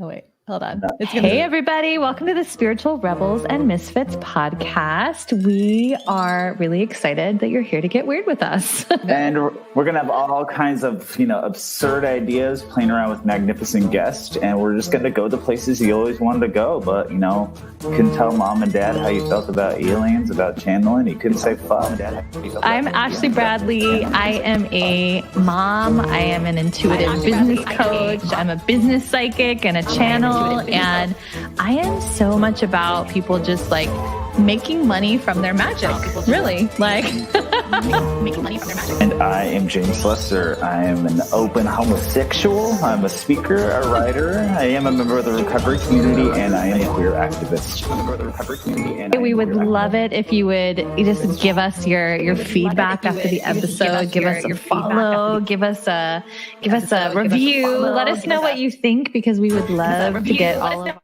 Oh, wait. Hold on. Hey, everybody. Welcome to the Spiritual Rebels and Misfits podcast. We are really excited that you're here to get weird with us. And we're going to have all kinds of, absurd ideas playing around with magnificent guests. And we're just going to go the places you always wanted to go. But, you couldn't tell mom and dad how you felt about aliens, about channeling. You couldn't say fuck. I'm Ashley Bradley. I am a mom. I am an intuitive business coach. I'm a business psychic and a channel. And I am so much about people just like making money from their magic. Really, like making money from their magic. And I am James Lester. I am an open homosexual. I'm a speaker, a writer. I am a member of the recovery community, and I am a queer activist. We would love it if you would just give us your feedback after the episode. Give us a follow. Give us a review. Let us know what you think, because we would love to get all of.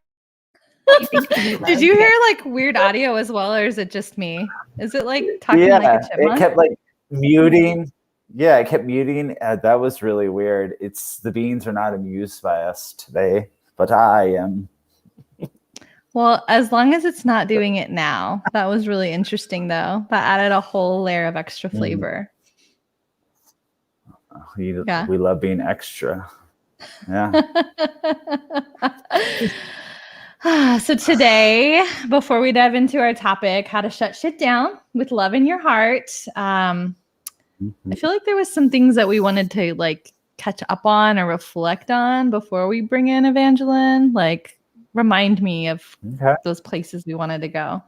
Did you hear like weird audio as well, or is it just me? Is it like talking like a chipmunk? It kept like muting. Yeah, it kept muting. That was really weird. The beans are not amused by us today, but I am. Well, as long as it's not doing it now. That was really interesting, though. That added a whole layer of extra flavor. We love being extra. Yeah. So today, before we dive into our topic, how to shut shit down with love in your heart, I feel like there was some things that we wanted to like catch up on or reflect on before we bring in Evangeline. Like, remind me of those places we wanted to go.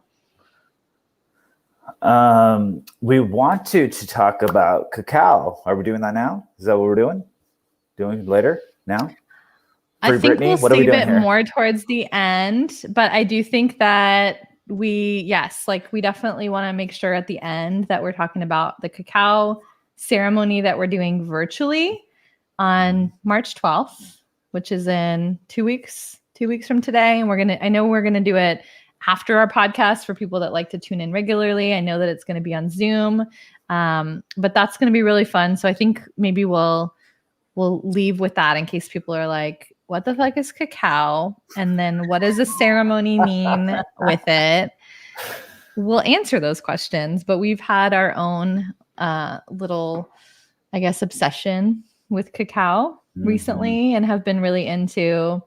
We want to talk about cacao. Are we doing that now? Is that what we're doing? Doing later? Now? I think Brittany, we'll save it more towards the end, but I do think that we definitely want to make sure at the end that we're talking about the cacao ceremony that we're doing virtually on March 12th, which is in 2 weeks from today. And I know we're going to do it after our podcast for people that like to tune in regularly. I know that it's going to be on Zoom, but that's going to be really fun. So I think maybe we'll leave with that in case people are like, what the fuck is cacao? And then what does a ceremony mean with it? We'll answer those questions, but we've had our own little, I guess, obsession with cacao recently, and have been really into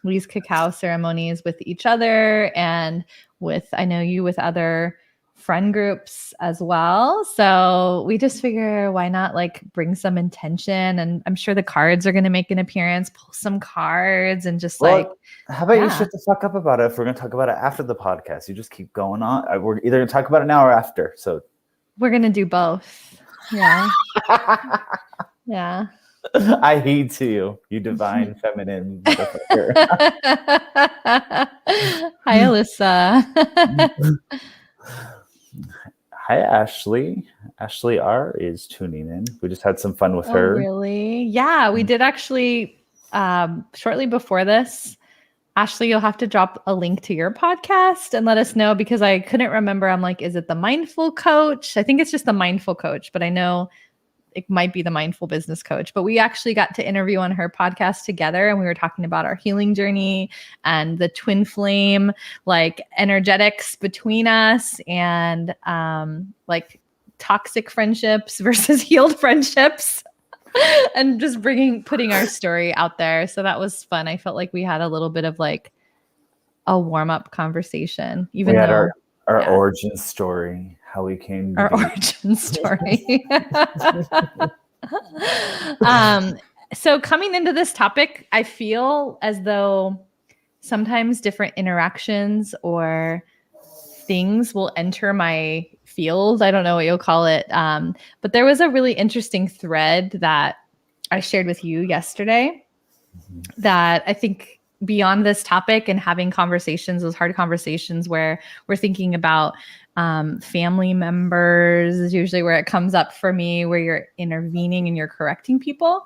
these cacao ceremonies with each other and with other friend groups as well. So we just figure, why not like bring some intention? And I'm sure the cards are going to make an appearance, pull some cards and just how about you shut the fuck up about it if we're going to talk about it after the podcast? You just keep going on. We're either going to talk about it now or after. So we're going to do both. Yeah. Yeah. I heed to you, you divine feminine motherfucker. Hi, Alyssa. Hi, Ashley. Ashley R is tuning in. We just had some fun with her. Really? Yeah, we did actually. Shortly before this, Ashley, you'll have to drop a link to your podcast and let us know, because I couldn't remember. I'm like, is it the Mindful Coach? I think it's just the Mindful Coach, but I know it might be the Mindful Business Coach. But we actually got to interview on her podcast together, and we were talking about our healing journey and the twin flame, like energetics between us, and like toxic friendships versus healed friendships, and just putting our story out there. So that was fun. I felt like we had a little bit of like a warm-up conversation, even though our origin story. How we came to our origin story. So coming into this topic, I feel as though sometimes different interactions or things will enter my field. I don't know what you'll call it. But there was a really interesting thread that I shared with you yesterday that I think beyond this topic and having conversations, those hard conversations where we're thinking about family members is usually where it comes up for me, where you're intervening and you're correcting people.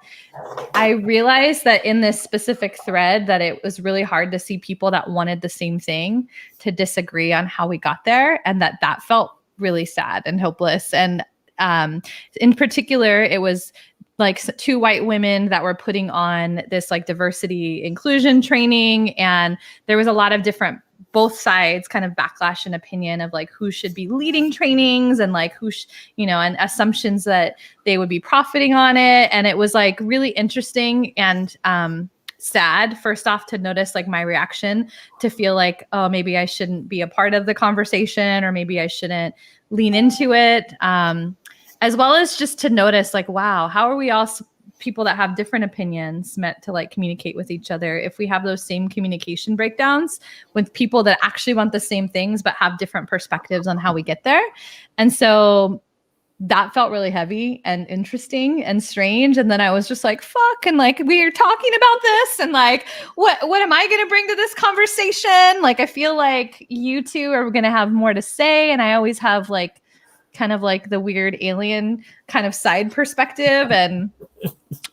I realized that in this specific thread that it was really hard to see people that wanted the same thing to disagree on how we got there, and that felt really sad and hopeless. And in particular, it was like two white women that were putting on this like diversity inclusion training. And there was a lot of different, both sides kind of backlash and opinion of like who should be leading trainings and like who, and assumptions that they would be profiting on it. And it was like really interesting and sad, first off, to notice like my reaction to feel like, oh, maybe I shouldn't be a part of the conversation, or maybe I shouldn't lean into it. As well as just to notice like, wow, how are we all people that have different opinions meant to like communicate with each other if we have those same communication breakdowns with people that actually want the same things but have different perspectives on how we get there? And so that felt really heavy and interesting and strange. And then I was just like, fuck. And like, we're talking about this. And like, what am I going to bring to this conversation? Like, I feel like you two are going to have more to say. And I always have like, kind of like the weird alien kind of side perspective. And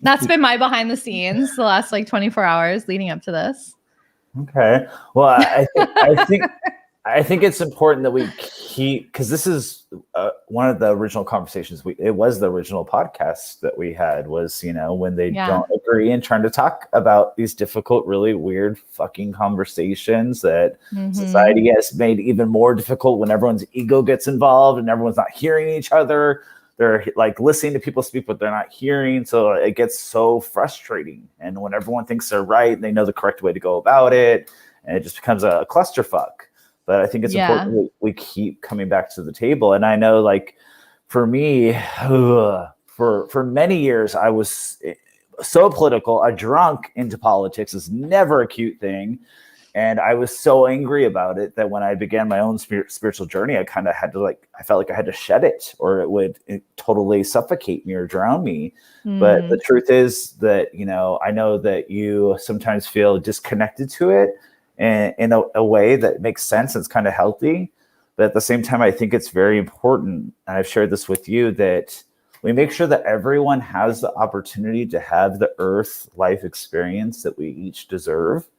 that's been my behind the scenes the last like 24 hours leading up to this. Okay. Well, I think it's important that we keep, because this is one of the original conversations. It was the original podcast that we had was, when they don't agree and trying to talk about these difficult, really weird fucking conversations that society has made even more difficult when everyone's ego gets involved and everyone's not hearing each other. They're like listening to people speak, but they're not hearing. So it gets so frustrating. And when everyone thinks they're right, they know the correct way to go about it. And it just becomes a clusterfuck. But I think it's important we keep coming back to the table. And I know, like, for me, for many years, I was so political. A drunk into politics is never a cute thing. And I was so angry about it that when I began my own spiritual journey, I kind of had to I felt like I had to shed it, or it would totally suffocate me or drown me. But the truth is that, I know that you sometimes feel disconnected to it. And in a way that makes sense, it's kind of healthy. But at the same time, I think it's very important, and I've shared this with you, that we make sure that everyone has the opportunity to have the earth life experience that we each deserve.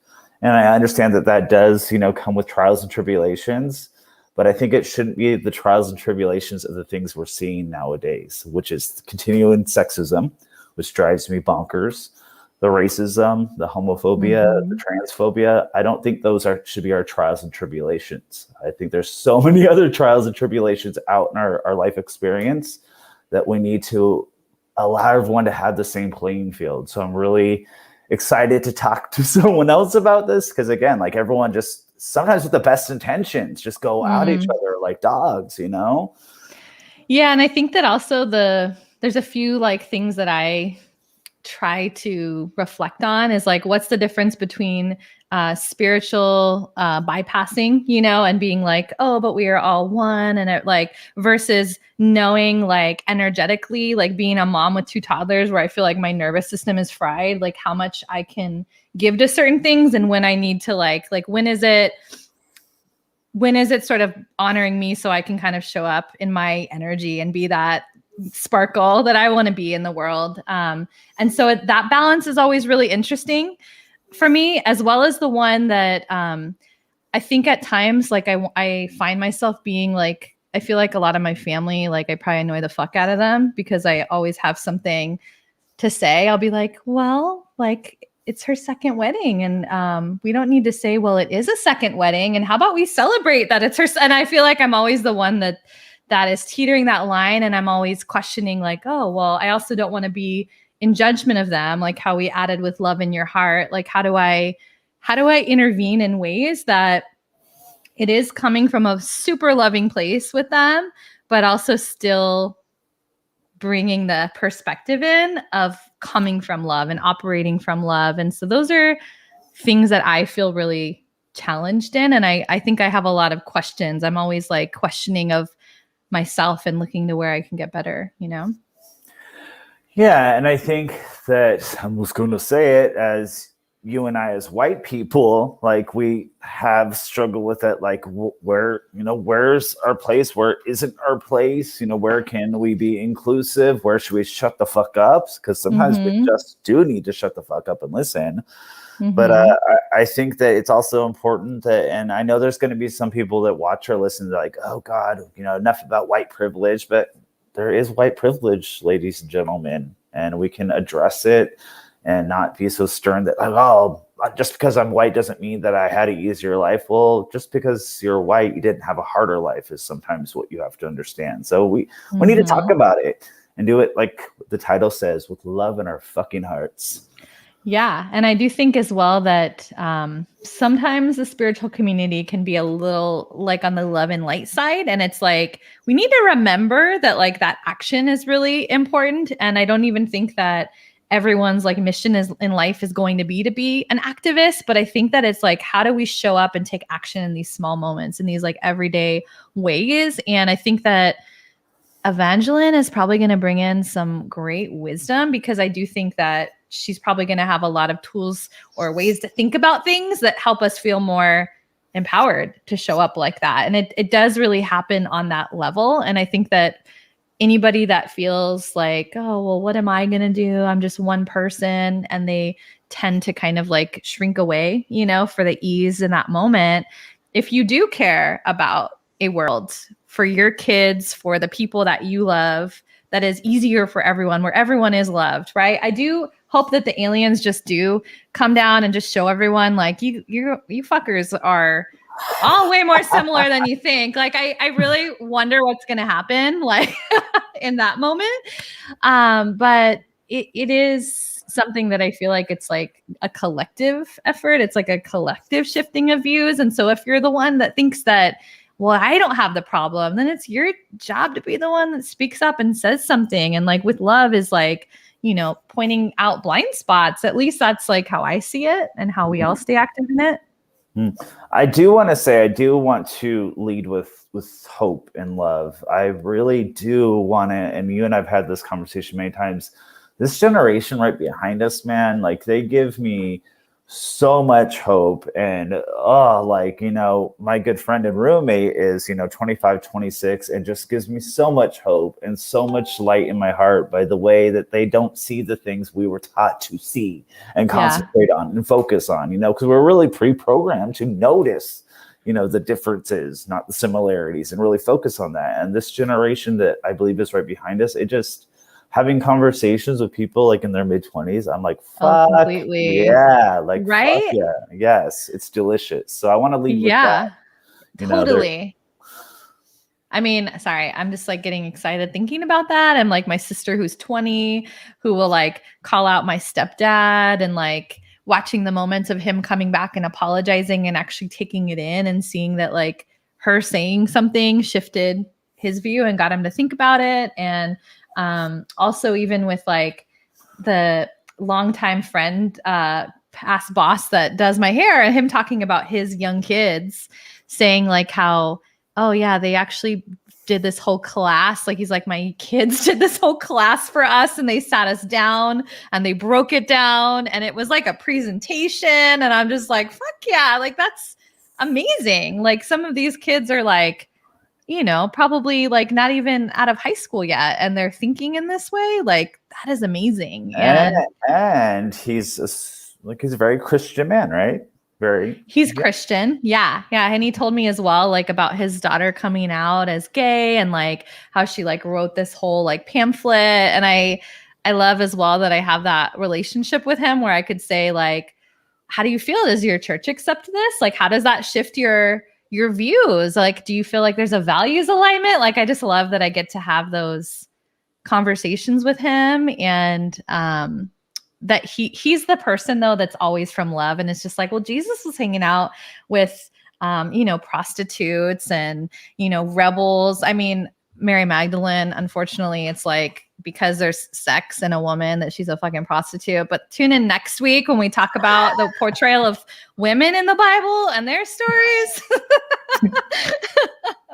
And I understand that does, come with trials and tribulations, but I think it shouldn't be the trials and tribulations of the things we're seeing nowadays, which is continuing sexism, which drives me bonkers. The racism, the homophobia, the transphobia. I don't think those should be our trials and tribulations. I think there's so many other trials and tribulations out in our life experience that we need to allow everyone to have the same playing field. So I'm really excited to talk to someone else about this, because again, like, everyone just sometimes with the best intentions just go at each other like dogs, Yeah, and I think that also there's a few like things that I try to reflect on is like, what's the difference between spiritual bypassing, and being like, oh, but we are all one, and it like versus knowing like energetically, like being a mom with two toddlers where I feel like my nervous system is fried, like how much I can give to certain things and when I need to like when is it sort of honoring me so I can kind of show up in my energy and be that sparkle that I want to be in the world. And so that balance is always really interesting for me, as well as the one that I think at times, like I find myself being like, I feel like a lot of my family, like I probably annoy the fuck out of them because I always have something to say. I'll be like, well, like it's her second wedding and we don't need to say, well, it is a second wedding. And how about we celebrate that it's her? And I feel like I'm always the one that is teetering that line. And I'm always questioning like, oh, well, I also don't want to be in judgment of them. Like how we added with love in your heart. Like, how do I intervene in ways that it is coming from a super loving place with them, but also still bringing the perspective in of coming from love and operating from love. And so those are things that I feel really challenged in. And I think I have a lot of questions. I'm always like questioning of myself and looking to where I can get better, Yeah. And I think that I'm just going to say it, as you and I, as white people, like we have struggled with it. Like where, where's our place? Where isn't our place? Where can we be inclusive? Where should we shut the fuck up? Because sometimes we just do need to shut the fuck up and listen. But I think that it's also important that, and I know there's going to be some people that watch or listen to like, oh God, enough about white privilege, but there is white privilege, ladies and gentlemen. and we can address it and not be so stern that, like, oh, just because I'm white doesn't mean that I had an easier life. Well, just because you're white, you didn't have a harder life is sometimes what you have to understand. So we need to talk about it and do it like the title says, with love in our fucking hearts. Yeah. And I do think as well that sometimes the spiritual community can be a little like on the love and light side. And it's like, we need to remember that like that action is really important. And I don't even think that everyone's like mission is in life is going to be an activist. But I think that it's like, how do we show up and take action in these small moments, in these like everyday ways? And I think that Evangeline is probably going to bring in some great wisdom, because I do think that she's probably going to have a lot of tools or ways to think about things that help us feel more empowered to show up like that. And it does really happen on that level. And I think that anybody that feels like, oh, well, what am I going to do? I'm just one person. And they tend to kind of like shrink away, for the ease in that moment. If you do care about a world for your kids, for the people that you love, that is easier for everyone, where everyone is loved, right? I do hope that the aliens just do come down and just show everyone like you fuckers are all way more similar than you think. Like I really wonder what's going to happen like in that moment. But it is something that I feel like it's like a collective effort. It's like a collective shifting of views. And so if you're the one that thinks that, well, I don't have the problem, then it's your job to be the one that speaks up and says something. And like with love is like, pointing out blind spots. At least that's like how I see it and how we all stay active in it. I do want to lead with hope and love. I really do want to, and you and I've had this conversation many times, this generation right behind us, man, like they give me so much hope. And my good friend and roommate is 25, 26, and just gives me so much hope and so much light in my heart by the way that they don't see the things we were taught to see and concentrate on and focus on, because we're really pre-programmed to notice the differences, not the similarities, and really focus on that. And this generation that I believe is right behind us, it just having conversations with people like in their mid-20s, I'm like, fuck, yeah, like, right? Fuck yeah, yes, it's delicious. So I want to lead with that. Totally. I mean, sorry, I'm just like getting excited thinking about that. I'm like my sister who's 20, who will like call out my stepdad, and like watching the moments of him coming back and apologizing and actually taking it in and seeing that like her saying something shifted his view and got him to think about it. And also even with like the longtime friend, past boss that does my hair, and him talking about his young kids saying like how, oh yeah, they actually did this whole class. Like he's like, my kids did this whole class for us, and they sat us down and they broke it down, and it was like a presentation. And I'm just like, fuck yeah, like that's amazing. Like some of these kids are like, probably like not even out of high school yet, and they're thinking in this way. Like that is amazing. And he's a very Christian man, right? He's Christian. Yeah. And he told me as well, like about his daughter coming out as gay, and like how she like wrote this whole like pamphlet. And I love as well that I have that relationship with him where I could say like, how do you feel? Does your church accept this? Like, how does that shift your views? Like, do you feel like there's a values alignment? Like, I just love that I get to have those conversations with him. And that he's the person though that's always from love. And it's just like, well, Jesus was hanging out with prostitutes and rebels. I mean, Mary Magdalene, unfortunately, it's like because there's sex in a woman that she's a fucking prostitute. But tune in next week when we talk about the portrayal of women in the Bible and their stories.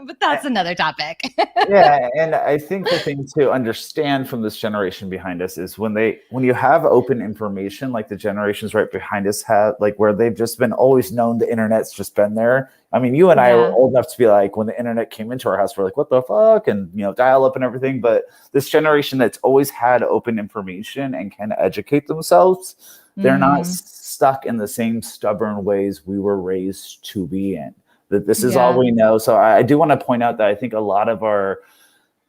But that's another topic. Yeah, and I think the thing to understand from this generation behind us is when you have open information like the generations right behind us have, like where they've just been always known the internet's just been there. I mean, you and I were old enough to be like, when the internet came into our house, we're like, what the fuck? And, dial up and everything. But this generation that's always had open information and can educate themselves, they're not stuck in the same stubborn ways we were raised to be in. That this is all we know. So I do want to point out that I think a lot of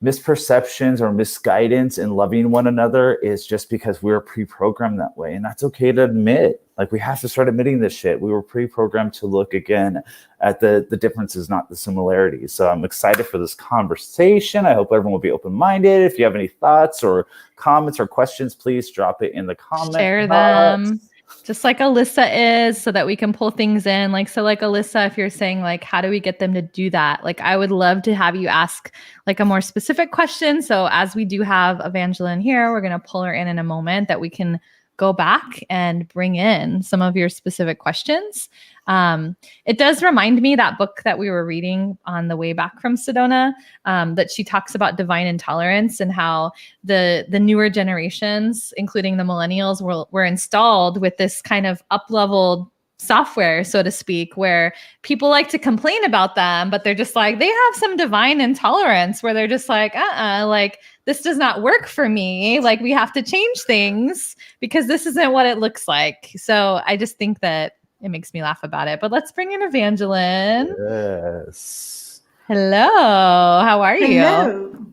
misperceptions or misguidance in loving one another is just because we were pre-programmed that way. And that's okay to admit. Like, we have to start admitting this shit. We were pre-programmed to look again at the differences, not the similarities. So I'm excited for this conversation. I hope everyone will be open-minded. If you have any thoughts or comments or questions, please drop it in the comments. Share them. Just like Alyssa is, so that we can pull things in. Like, so like Alyssa, if you're saying like, how do we get them to do that? Like, I would love to have you ask like a more specific question. So as we do have Evangeline here, we're going to pull her in a moment that we can go back and bring in some of your specific questions. It does remind me that book that we were reading on the way back from Sedona, that she talks about divine intolerance and how the newer generations, including the millennials, were installed with this kind of up-leveled software, so to speak, where people like to complain about them, but they're just like, they have some divine intolerance where they're just like, like, this does not work for me. Like, we have to change things because this isn't what it looks like. So I just think that it makes me laugh about it. But let's bring in Evangeline. Yes. Hello. How are you? Hello.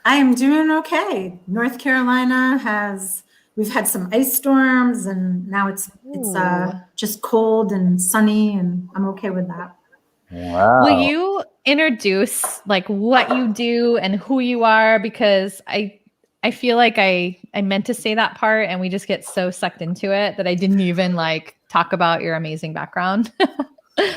I am doing okay. North Carolina we've had some ice storms, and now it's just cold and sunny, and I'm okay with that. Wow. Will you introduce like what you do and who you are? Because I feel like I meant to say that part and we just get so sucked into it that I didn't even like talk about your amazing background.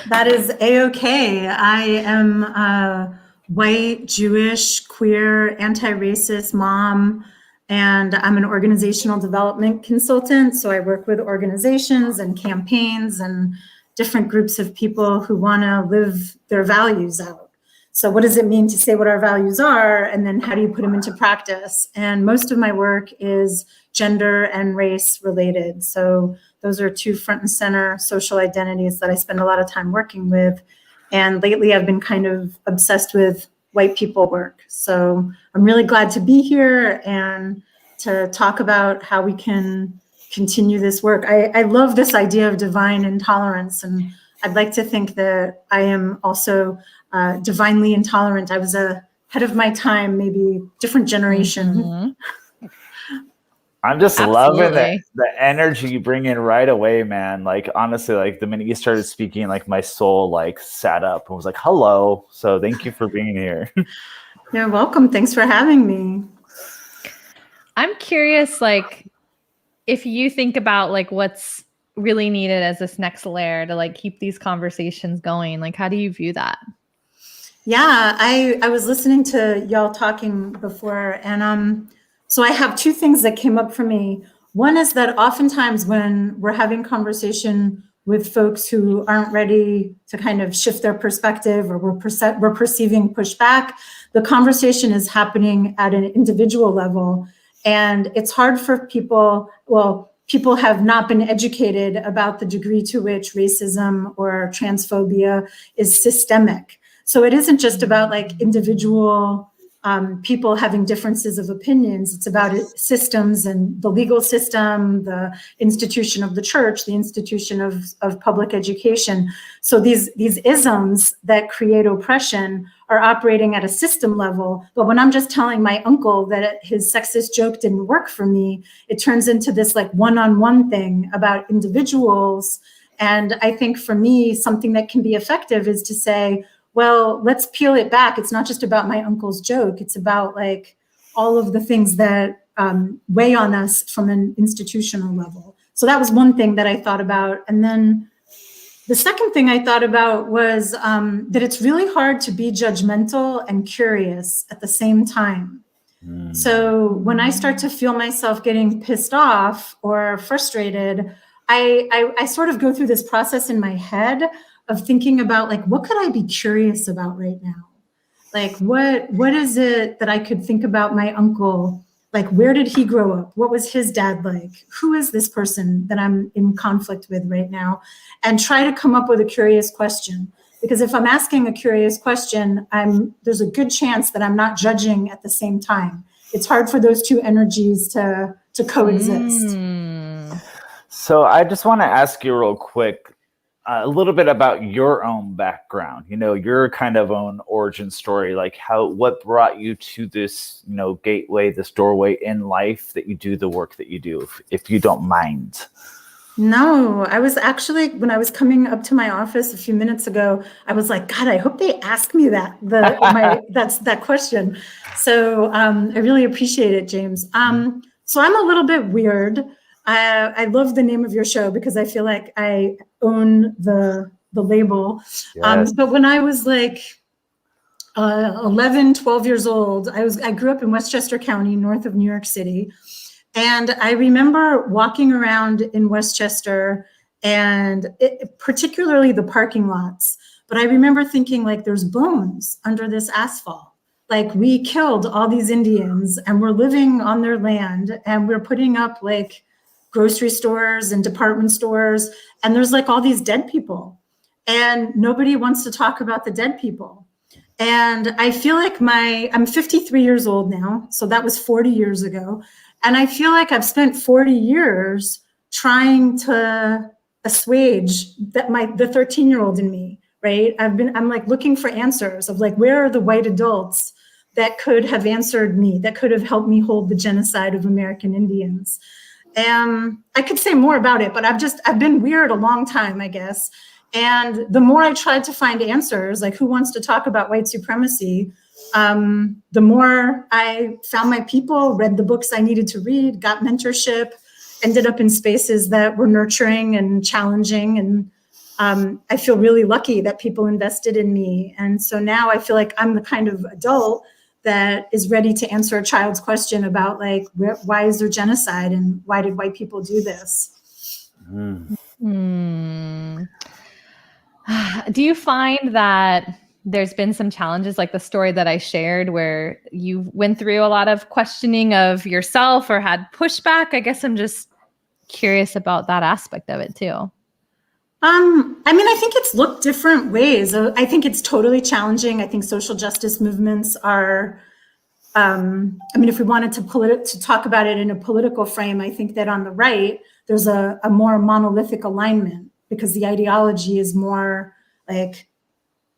That is A-okay. I am a white, Jewish, queer, anti-racist mom, and I'm an organizational development consultant. So I work with organizations and campaigns and different groups of people who want to live their values out. So what does it mean to say what our values are? And then how do you put them into practice? And most of my work is gender and race related. So those are two front and center social identities that I spend a lot of time working with. And lately I've been kind of obsessed with white people work. So I'm really glad to be here and to talk about how we can continue this work. I love this idea of divine intolerance, and I'd like to think that I am also divinely intolerant. I was ahead of my time, maybe different generation. Mm-hmm. I'm just loving the energy you bring in right away, man. Like, honestly, like the minute you started speaking, like my soul like sat up and was like, hello. So thank you for being here. You're welcome. Thanks for having me. I'm curious, like, if you think about like what's really needed as this next layer to like keep these conversations going, like how do you view that? Yeah, I was listening to y'all talking before, and so I have two things that came up for me. One is that oftentimes when we're having conversation with folks who aren't ready to kind of shift their perspective, or we're perceiving pushback, the conversation is happening at an individual level. And it's hard for people, people have not been educated about the degree to which racism or transphobia is systemic. So it isn't just about like individual people having differences of opinions. It's about systems and the legal system, the institution of the church, the institution of public education. So these isms that create oppression are operating at a system level. But when I'm just telling my uncle that his sexist joke didn't work for me, it turns into this like one-on-one thing about individuals. And I think for me, something that can be effective is to say, well, let's peel it back. It's not just about my uncle's joke. It's about like all of the things that weigh on us from an institutional level. So that was one thing that I thought about. And then the second thing I thought about was that it's really hard to be judgmental and curious at the same time. So when I start to feel myself getting pissed off or frustrated, I sort of go through this process in my head of thinking about like, what could I be curious about right now? Like, what is it that I could think about my uncle? Like, where did he grow up? What was his dad like? Who is this person that I'm in conflict with right now? And try to come up with a curious question. Because if I'm asking a curious question, there's a good chance that I'm not judging at the same time. It's hard for those two energies to coexist. So I just want to ask you real quick, a little bit about your own background, your kind of own origin story, like what brought you to this, gateway, this doorway in life that you do the work that you do, if you don't mind. No, I was actually, when I was coming up to my office a few minutes ago, I was like, God, I hope they ask me that question. So I really appreciate it, James. So I'm a little bit weird. I love the name of your show because I feel like I own the label. Yes. But when I was like 11, 12 years old, I grew up in Westchester County, north of New York City. And I remember walking around in Westchester and particularly the parking lots. But I remember thinking, like, there's bones under this asphalt. Like, we killed all these Indians and we're living on their land and we're putting up like grocery stores and department stores. And there's like all these dead people and nobody wants to talk about the dead people. And I feel like I'm 53 years old now. So that was 40 years ago. And I feel like I've spent 40 years trying to assuage the 13-year-old in me, right? I'm like looking for answers of like, where are the white adults that could have answered me, that could have helped me hold the genocide of American Indians? And I could say more about it, but I've been weird a long time, I guess. And the more I tried to find answers, like who wants to talk about white supremacy, the more I found my people, read the books I needed to read, got mentorship, ended up in spaces that were nurturing and challenging. And I feel really lucky that people invested in me. And so now I feel like I'm the kind of adult that is ready to answer a child's question about like, why is there genocide and why did white people do this? Do you find that there's been some challenges like the story that I shared where you went through a lot of questioning of yourself or had pushback? I guess I'm just curious about that aspect of it too. I mean, I think it's looked different ways. I think it's totally challenging. I think social justice movements are, I mean, if we wanted to talk about it in a political frame, I think that on the right, there's a more monolithic alignment because the ideology is more like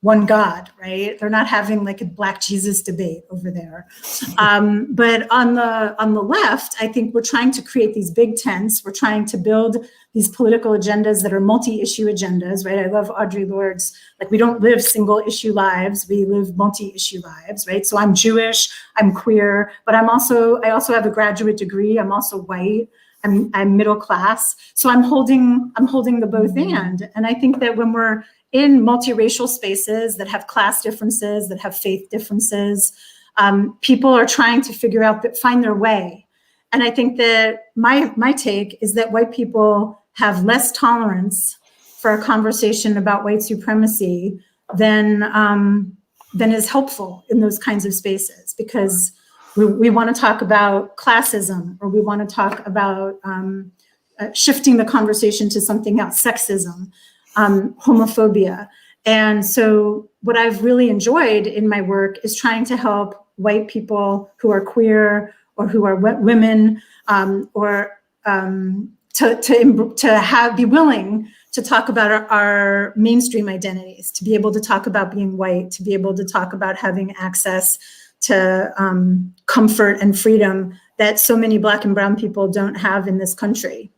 one God, right? They're not having like a Black Jesus debate over there. But on the left, I think we're trying to create these big tents. We're trying to build these political agendas that are multi-issue agendas, right? I love Audre Lorde's, like, we don't live single issue lives, we live multi-issue lives, right? So I'm Jewish, I'm queer, but I also have a graduate degree. I'm also white. I'm middle class. So I'm holding the both and I think that when we're in multiracial spaces that have class differences, that have faith differences, people are trying to figure out find their way. And I think that my take is that white people have less tolerance for a conversation about white supremacy than is helpful in those kinds of spaces, because we want to talk about classism, or we want to talk about shifting the conversation to something else, sexism, homophobia. And so what I've really enjoyed in my work is trying to help white people who are queer or who are women, or to be willing to talk about our mainstream identities, to be able to talk about being white, to be able to talk about having access to comfort and freedom that so many Black and brown people don't have in this country.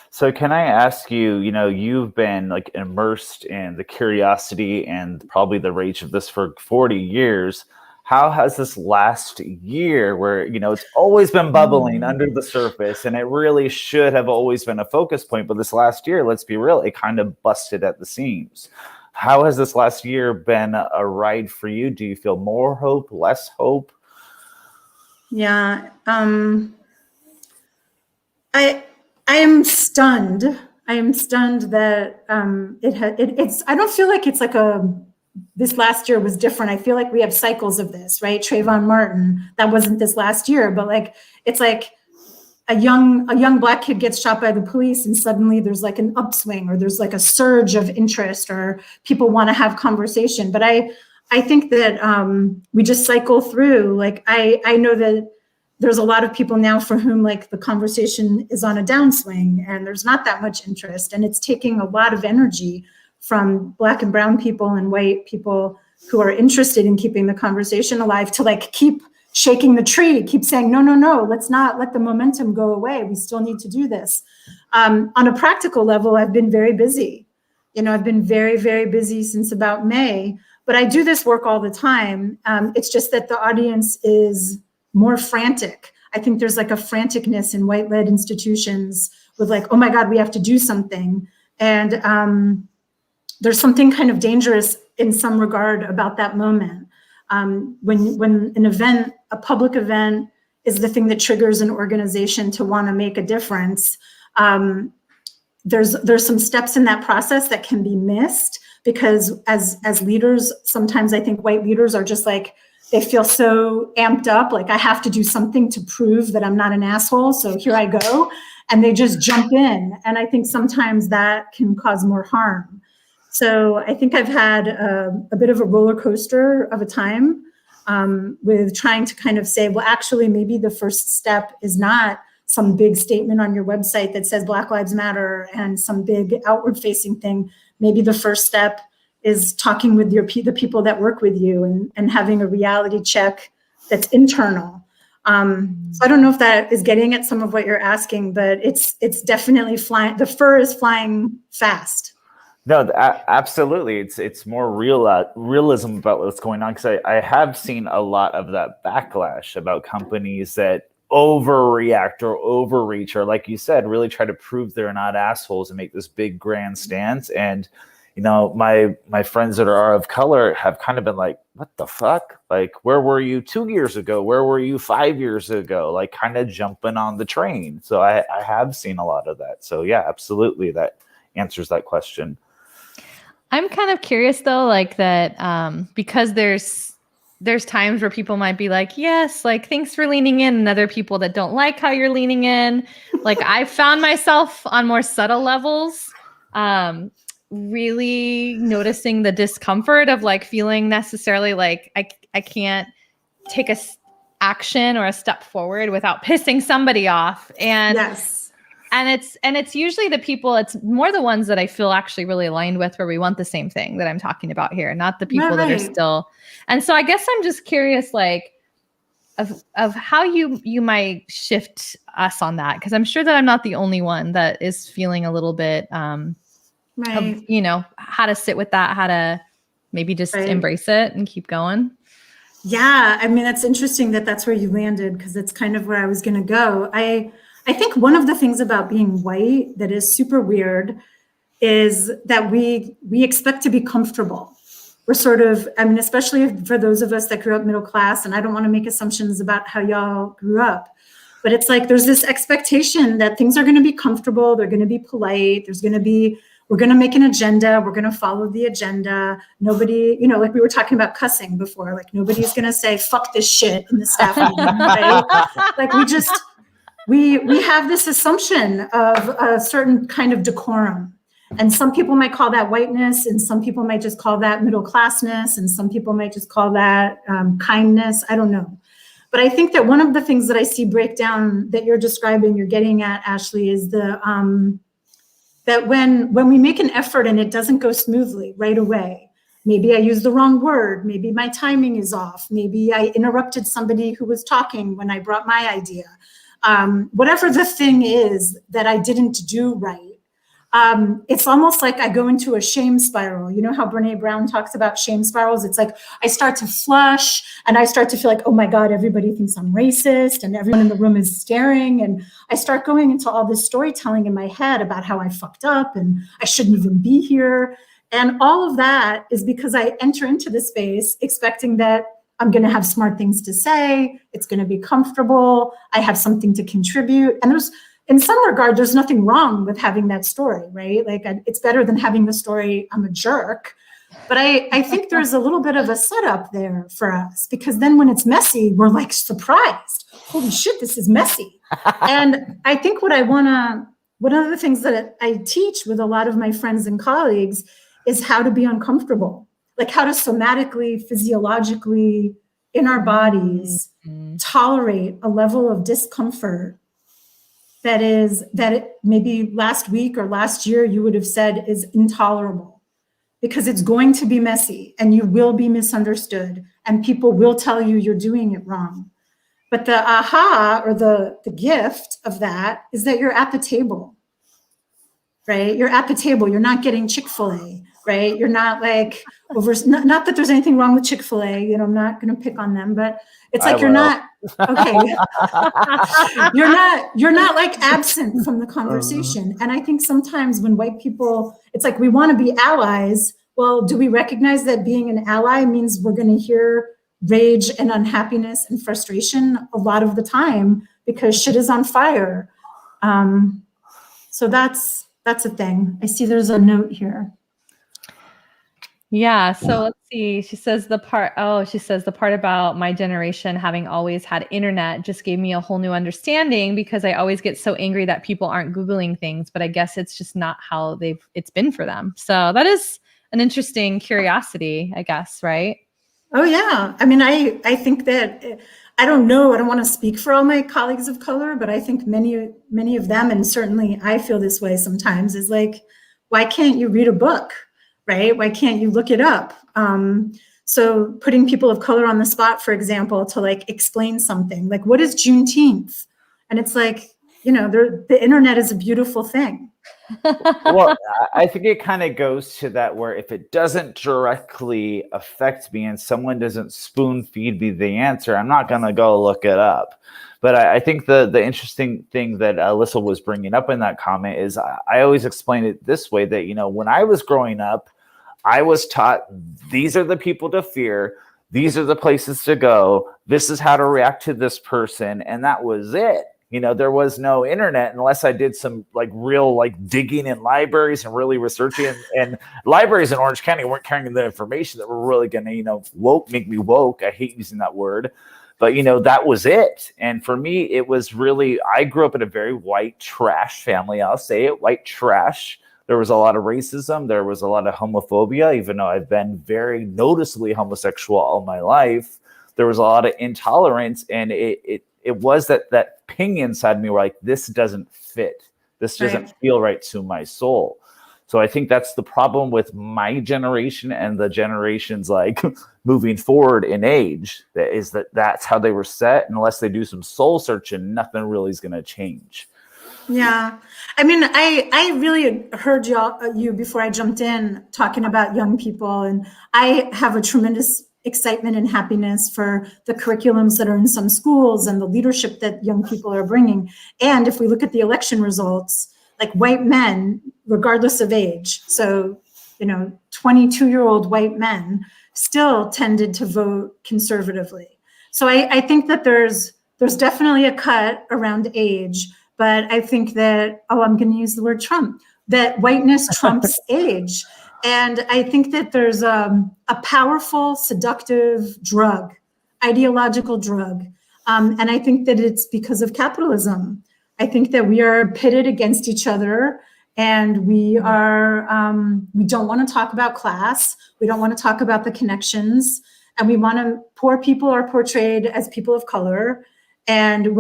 So can I ask you, you've been like immersed in the curiosity and probably the rage of this for 40 years. How has this last year, where, it's always been bubbling under the surface and it really should have always been a focus point, but this last year, let's be real, it kind of busted at the seams. How has this last year been a ride for you? Do you feel more hope, less hope? Yeah, I am stunned. I am stunned that it's. I don't feel like it's like this last year was different. I feel like we have cycles of this, right? Trayvon Martin, that wasn't this last year, but like it's like a young Black kid gets shot by the police and suddenly there's like an upswing, or there's like a surge of interest, or people want to have conversation. But I think that we just cycle through. Like I know that there's a lot of people now for whom like the conversation is on a downswing and there's not that much interest. And it's taking a lot of energy from Black and brown people and white people who are interested in keeping the conversation alive to like keep shaking the tree, keep saying, no, let's not let the momentum go away. We still need to do this. On a practical level, I've been very busy. I've been very, very busy since about May, but I do this work all the time. It's just that the audience is more frantic. I think there's like a franticness in white-led institutions with like, oh my God, we have to do something. And there's something kind of dangerous in some regard about that moment. When an event, a public event, is the thing that triggers an organization to want to make a difference, there's some steps in that process that can be missed because as leaders, sometimes I think white leaders are just like, they feel so amped up, like I have to do something to prove that I'm not an asshole, so here I go, and they just jump in. And I think sometimes that can cause more harm. So I think I've had a bit of a roller coaster of a time with trying to kind of say, well, actually, maybe the first step is not some big statement on your website that says Black Lives Matter and some big outward facing thing. Maybe the first step is talking with the people that work with you and having a reality check that's internal. So I don't know if that is getting at some of what you're asking, but it's definitely flying. The fur is flying fast. No, absolutely. It's more realism about what's going on, because I have seen a lot of that backlash about companies that overreact or overreach, or like you said, really try to prove they're not assholes and make this big grand stance. And my friends that are of color have kind of been like, what the fuck? Like, where were you 2 years ago? Where were you 5 years ago? Like, kind of jumping on the train. So I have seen a lot of that. So yeah, absolutely, that answers that question. I'm kind of curious though, like that, because there's times where people might be like, yes, like thanks for leaning in, and other people that don't like how you're leaning in. Like I found myself on more subtle levels, really noticing the discomfort of like feeling necessarily like I can't take action or a step forward without pissing somebody off. And yes. And it's usually the people, it's more the ones that I feel actually really aligned with, where we want the same thing that I'm talking about here, not the people that are still. And so I guess I'm just curious, like, of how you might shift us on that, because I'm sure that I'm not the only one that is feeling a little bit of, how to sit with that, how to maybe just embrace it and keep going. Yeah, I mean, that's interesting that that's where you landed, because it's kind of where I was going to go. I think one of the things about being white that is super weird is that we expect to be comfortable. We're sort of, I mean, especially for those of us that grew up middle class, and I don't want to make assumptions about how y'all grew up, but it's like there's this expectation that things are going to be comfortable, they're going to be polite, we're going to make an agenda, we're going to follow the agenda. Nobody, like we were talking about cussing before, like nobody's going to say, fuck this shit in the staff meeting, right? Like we have this assumption of a certain kind of decorum. And some people might call that whiteness, and some people might just call that middle classness, and some people might just call that kindness. I don't know. But I think that one of the things that I see break down that you're describing, you're getting at, Ashley, is that when we make an effort and it doesn't go smoothly right away, maybe I used the wrong word, maybe my timing is off, maybe I interrupted somebody who was talking when I brought my idea. Whatever the thing is that I didn't do right, it's almost like I go into a shame spiral. You know how Brene Brown talks about shame spirals? It's like I start to flush and I start to feel like, oh my God, everybody thinks I'm racist and everyone in the room is staring. And I start going into all this storytelling in my head about how I fucked up and I shouldn't even be here. And all of that is because I enter into the space expecting that I'm going to have smart things to say. It's going to be comfortable. I have something to contribute. And in some regard, there's nothing wrong with having that story, right? Like it's better than having the story, I'm a jerk. But I think there's a little bit of a setup there for us, because then when it's messy, we're like surprised. Holy shit, this is messy. And I think one of the things that I teach with a lot of my friends and colleagues is how to be uncomfortable. Like how to somatically, physiologically in our bodies tolerate a level of discomfort that maybe last week or last year you would have said is intolerable, because it's going to be messy and you will be misunderstood and people will tell you you're doing it wrong. But the aha, or the gift of that, is that you're at the table, right? You're at the table. You're not getting Chick-fil-A, right? You're not like not that there's anything wrong with Chick-fil-A, you know, I'm not going to pick on them, but it's like you're not, okay. you're not like absent from the conversation. And I think sometimes when white people, it's like we want to be allies. Well, do we recognize that being an ally means we're going to hear rage and unhappiness and frustration a lot of the time because shit is on fire? So that's a thing. I see there's a note here. Yeah. So let's see. She says the part about my generation having always had internet just gave me a whole new understanding, because I always get so angry that people aren't Googling things, but I guess it's just not how it's been for them. So that is an interesting curiosity, I guess, right? Oh yeah. I mean, I think that, I don't know, I don't want to speak for all my colleagues of color, but I think many of them, and certainly I feel this way sometimes, is like, why can't you read a book, right? Why can't you look it up? So putting people of color on the spot, for example, to like explain something, like what is Juneteenth? And it's like, you know, the internet is a beautiful thing. Well, I think it kind of goes to that where if it doesn't directly affect me and someone doesn't spoon feed me the answer, I'm not going to go look it up. But I think the interesting thing that Alyssa was bringing up in that comment is I always explain it this way, that, you know, when I was growing up, I was taught these are the people to fear. These are the places to go. This is how to react to this person. And that was it. You know, there was no internet unless I did some like real like digging in libraries and really researching. And libraries in Orange County weren't carrying the information that were really going to, you know, make me woke. I hate using that word. But, you know, that was it. And for me, it was really, I grew up in a very white trash family. I'll say it, white trash. There was a lot of racism. There was a lot of homophobia, even though I've been very noticeably homosexual all my life. There was a lot of intolerance, and it was that ping inside me where like, this doesn't fit. This doesn't feel right to my soul. So I think that's the problem with my generation and the generations like moving forward in age, that's how they were set. Unless they do some soul searching, nothing really is going to change. Yeah. I mean, I really heard you before I jumped in talking about young people, and I have a tremendous excitement and happiness for the curriculums that are in some schools and the leadership that young people are bringing. And if we look at the election results, like white men, regardless of age, so, you know, 22-year-old white men still tended to vote conservatively. So I think that there's definitely a cut around age, but I think that, I'm going to use the word Trump, that whiteness trumps age. And I think that there's a powerful, seductive drug, ideological drug. And I think that it's because of capitalism. I think that we are pitted against each other, and we don't want to talk about class. We don't want to talk about the connections. And poor people are portrayed as people of color. And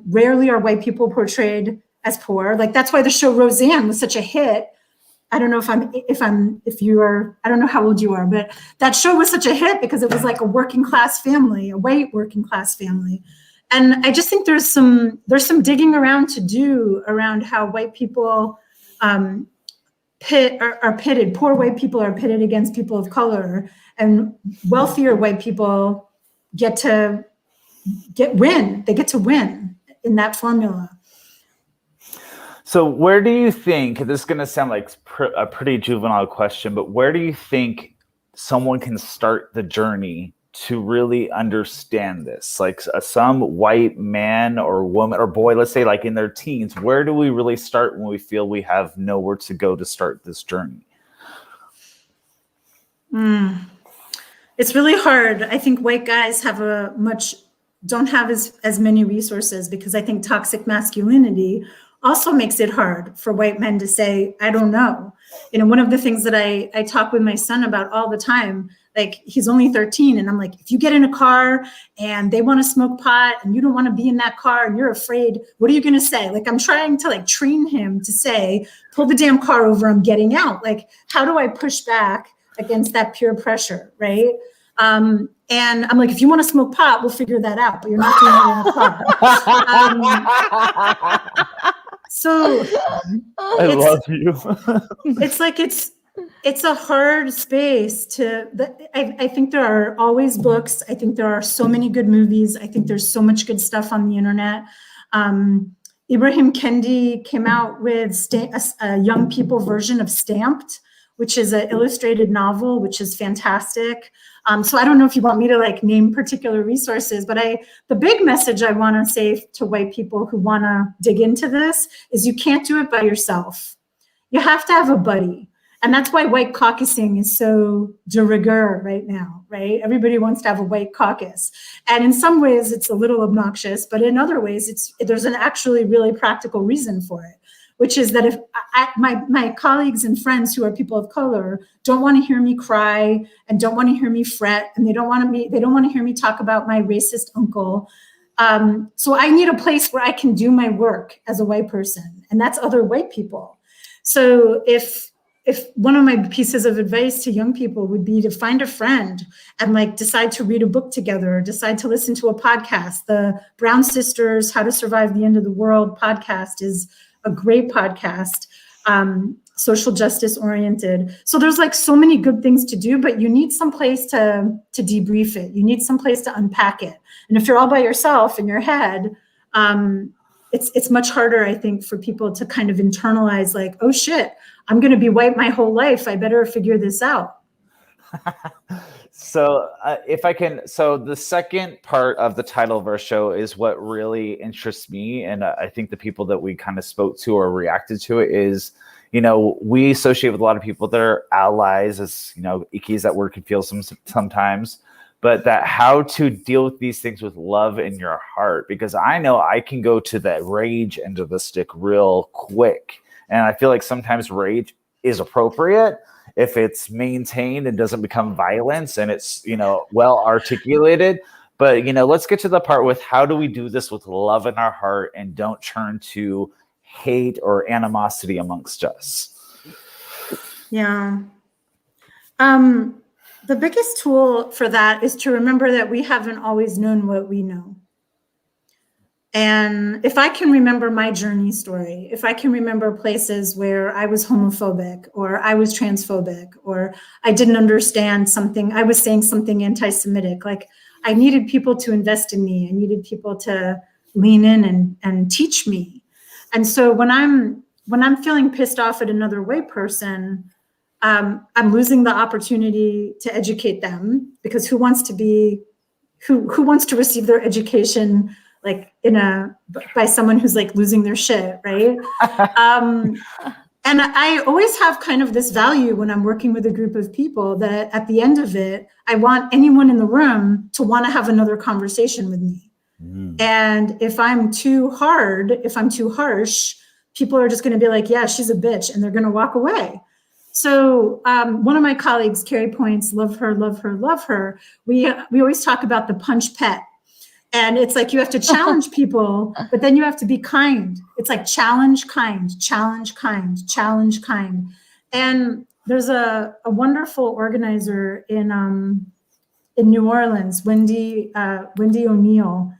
rarely are white people portrayed as poor. Like, that's why the show Roseanne was such a hit. I don't know if you are, I don't know how old you are, but that show was such a hit because it was like a working class family, a white working class family. And I just think there's some digging around to do around how white people are pitted. Poor white people are pitted against people of color, and wealthier white people get to win. They get to win in that formula. So where do you think, this is going to sound like a pretty juvenile question, but where do you think someone can start the journey to really understand this? Like some white man or woman or boy, let's say like in their teens, where do we really start when we feel we have nowhere to go to start this journey? It's really hard. I think white guys don't have as many resources, because I think toxic masculinity also makes it hard for white men to say, I don't know. One of the things that I talk with my son about all the time, like he's only 13, and I'm like, if you get in a car and they want to smoke pot and you don't want to be in that car and you're afraid, what are you going to say? Like, I'm trying to like train him to say, pull the damn car over, I'm getting out. Like, how do I push back against that peer pressure, right? And I'm like, if you want to smoke pot, we'll figure that out, but you're not doing it in a car. So I love you. It's like, it's a hard space I think there are always books. I think there are so many good movies. I think there's so much good stuff on the internet. Ibrahim Kendi came out with a young people version of Stamped, which is an illustrated novel, which is fantastic. So I don't know if you want me to like name particular resources, but the big message I want to say to white people who want to dig into this is you can't do it by yourself. You have to have a buddy. And that's why white caucusing is so de rigueur right now, right? Everybody wants to have a white caucus. And in some ways it's a little obnoxious, but in other ways there's an actually really practical reason for it, which is that if my colleagues and friends who are people of color don't want to hear me cry and don't want to hear me fret, and they don't want to hear me talk about my racist uncle. So I need a place where I can do my work as a white person, and that's other white people. So if one of my pieces of advice to young people would be to find a friend and like decide to read a book together, or decide to listen to a podcast. The Brown Sisters How to Survive the End of the World podcast is a great podcast, social justice oriented. So there's like so many good things to do, but you need some place to debrief it. You need some place to unpack it. And if you're all by yourself in your head, it's much harder, I think, for people to kind of internalize like, oh shit, I'm going to be white my whole life. I better figure this out. So if I can, so the second part of the title of our show is what really interests me. And I think the people that we kind of spoke to or reacted to it is, we associate with a lot of people that are allies, as, icky as that word can feel sometimes, but that how to deal with these things with love in your heart, because I know I can go to the rage end of the stick real quick. And I feel like sometimes rage is appropriate if it's maintained and doesn't become violence and it's, well articulated. But, let's get to the part with how do we do this with love in our heart and don't turn to hate or animosity amongst us. Yeah. The biggest tool for that is to remember that we haven't always known what we know. And if I can remember my journey story, if I can remember places where I was homophobic or I was transphobic or I didn't understand something, I was saying something anti-Semitic, like I needed people to invest in me. I needed people to lean in and teach me. And so when I'm feeling pissed off at another white person, I'm losing the opportunity to educate them, because who wants to receive their education like by someone who's like losing their shit, right? And I always have kind of this value when I'm working with a group of people that at the end of it, I want anyone in the room to want to have another conversation with me. And if I'm too harsh, people are just going to be like, yeah, she's a bitch, and they're going to walk away. So one of my colleagues, Carrie Points, love her, love her, love her. We always talk about the punch pet. And it's like you have to challenge people, but then you have to be kind. It's like challenge kind, challenge kind, challenge kind. And there's a wonderful organizer in New Orleans, Wendy O'Neill.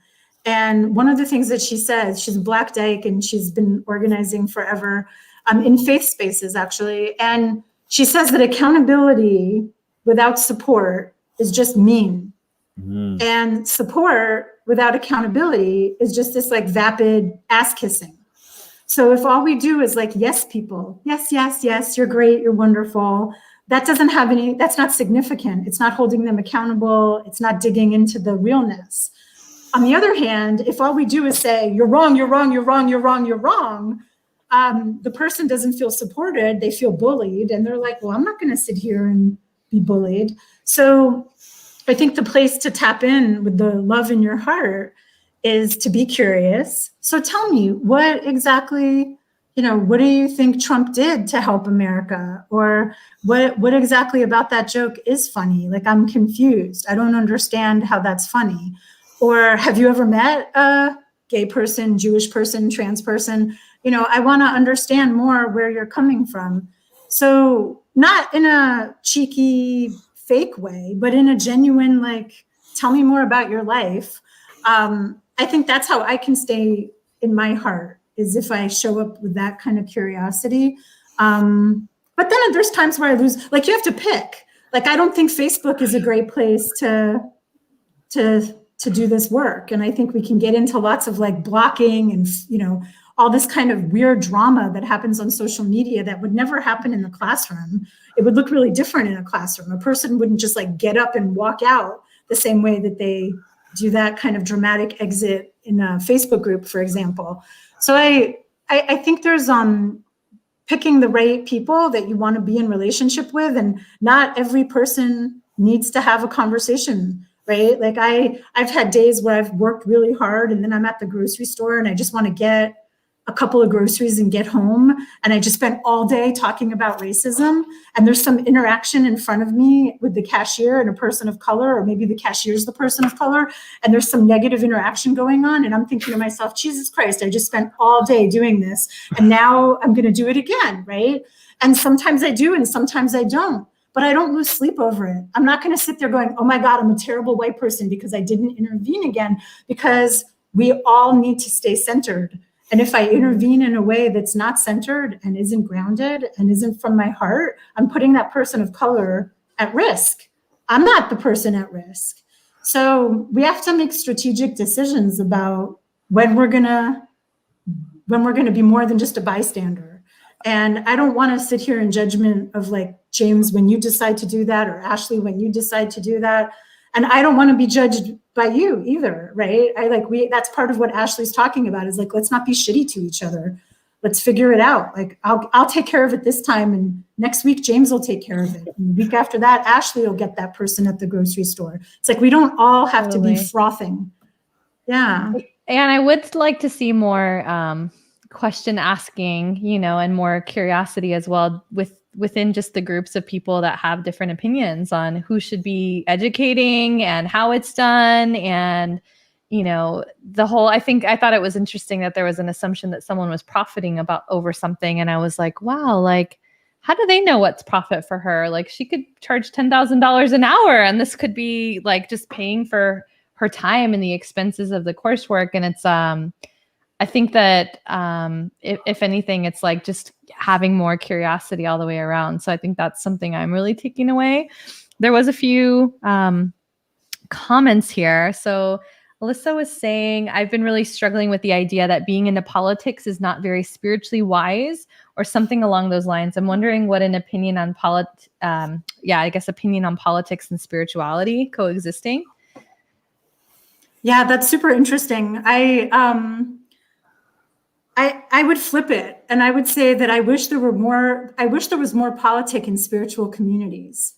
And one of the things that she says, she's a Black dyke and she's been organizing forever in faith spaces, actually. And she says that accountability without support is just mean. Mm-hmm. And support without accountability is just this like vapid ass kissing. So if all we do is like, yes, people, yes, yes, yes, you're great, you're wonderful. That's not significant. It's not holding them accountable. It's not digging into the realness. On the other hand, if all we do is say, you're wrong, you're wrong, you're wrong, you're wrong, you're wrong, the person doesn't feel supported, they feel bullied, and they're like, well, I'm not going to sit here and be bullied. So I think the place to tap in with the love in your heart is to be curious. So tell me, what exactly, what do you think Trump did to help America? Or what exactly about that joke is funny? Like, I'm confused. I don't understand how that's funny. Or have you ever met a gay person, Jewish person, trans person? I want to understand more where you're coming from. So not in a cheeky, fake way, but in a genuine, like, tell me more about your life. I think that's how I can stay in my heart, is if I show up with that kind of curiosity. But then there's times where I lose, like, you have to pick. Like, I don't think Facebook is a great place to do this work. And I think we can get into lots of like blocking and, all this kind of weird drama that happens on social media that would never happen in the classroom. It would look really different in a classroom. A person wouldn't just like get up and walk out the same way that they do that kind of dramatic exit in a Facebook group, for example. So I think there's picking the right people that you want to be in relationship with, and not every person needs to have a conversation, right? Like I've had days where I've worked really hard and then I'm at the grocery store and I just want to get a couple of groceries and get home. And I just spent all day talking about racism. And there's some interaction in front of me with the cashier and a person of color, or maybe the cashier's the person of color. And there's some negative interaction going on. And I'm thinking to myself, Jesus Christ, I just spent all day doing this. And now I'm going to do it again, right? And sometimes I do, and sometimes I don't. But I don't lose sleep over it. I'm not going to sit there going, oh my God, I'm a terrible white person because I didn't intervene again, because we all need to stay centered. And if I intervene in a way that's not centered and isn't grounded and isn't from my heart, I'm putting that person of color at risk. I'm not the person at risk. So we have to make strategic decisions about when we're gonna be more than just a bystander. And I don't want to sit here in judgment of like, James, when you decide to do that, or Ashley, when you decide to do that. And I don't want to be judged by you either, right? That's part of what Ashley's talking about, is like, let's not be shitty to each other. Let's figure it out. Like, I'll take care of it this time, and next week James will take care of it. And the week after that, Ashley will get that person at the grocery store. It's like, we don't all have to be frothing. Yeah. And I would like to see more question asking, and more curiosity as well within just the groups of people that have different opinions on who should be educating and how it's done. And, the whole, I thought it was interesting that there was an assumption that someone was profiting over something. And I was like, wow, like, how do they know what's profit for her? Like, she could charge $10,000 an hour, and this could be like just paying for her time and the expenses of the coursework. And it's, I think that if anything, it's like just having more curiosity all the way around. So I think that's something I'm really taking away. There was a few comments here. So Alyssa was saying, I've been really struggling with the idea that being into politics is not very spiritually wise, or something along those lines. I'm wondering what an opinion on opinion on politics and spirituality coexisting. Yeah, that's super interesting. I would flip it, and I would say that I wish there was more politic in spiritual communities.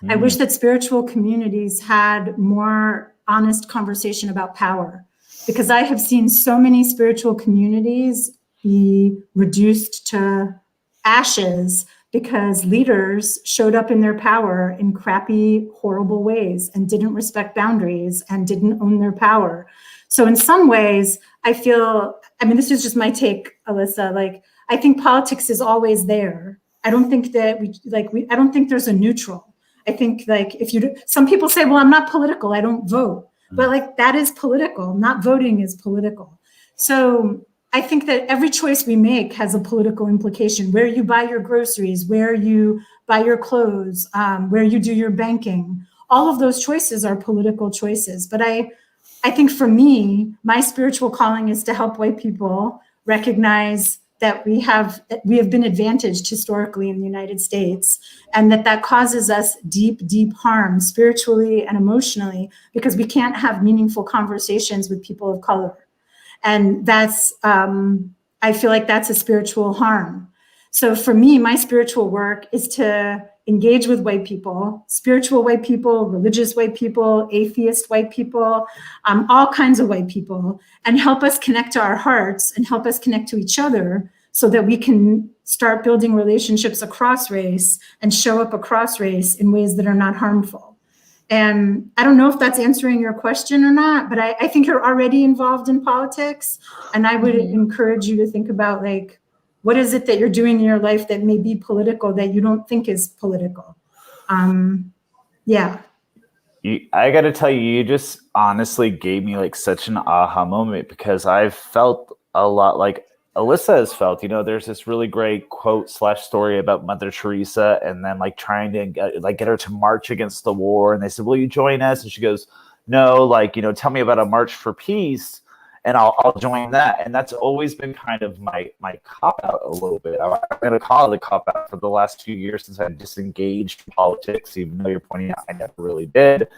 I wish that spiritual communities had more honest conversation about power, because I have seen so many spiritual communities be reduced to ashes because leaders showed up in their power in crappy, horrible ways and didn't respect boundaries and didn't own their power. So in some ways, I feel, this is just my take, Alyssa, like, I think politics is always there. I don't think that I don't think there's a neutral. I think, like, some people say, well, I'm not political, I don't vote. But like, that is political. Not voting is political. So I think that every choice we make has a political implication. Where you buy your groceries, where you buy your clothes, where you do your banking, all of those choices are political choices. But I think for me, my spiritual calling is to help white people recognize that we have been advantaged historically in the United States, and that causes us deep, deep harm spiritually and emotionally, because we can't have meaningful conversations with people of color. And that's, I feel like that's a spiritual harm. So for me, my spiritual work is to engage with white people, spiritual white people, religious white people, atheist white people, all kinds of white people, and help us connect to our hearts and help us connect to each other so that we can start building relationships across race and show up across race in ways that are not harmful. And I don't know if that's answering your question or not, but I think you're already involved in politics. And I would encourage you to think about, like, what is it that you're doing in your life that may be political that you don't think is political? Yeah. I got to tell you, you just honestly gave me like such an aha moment, because I've felt a lot like Alyssa has felt. You know, there's this really great quote / story about Mother Teresa, and then like trying to get her to march against the war, and they said, "Will you join us?" And she goes, "No, like, you know, tell me about a march for peace, and I'll join that." And that's always been kind of my cop out a little bit. I'm going to call it a cop out for the last few years since I disengaged from politics, even though you're pointing out I never really did.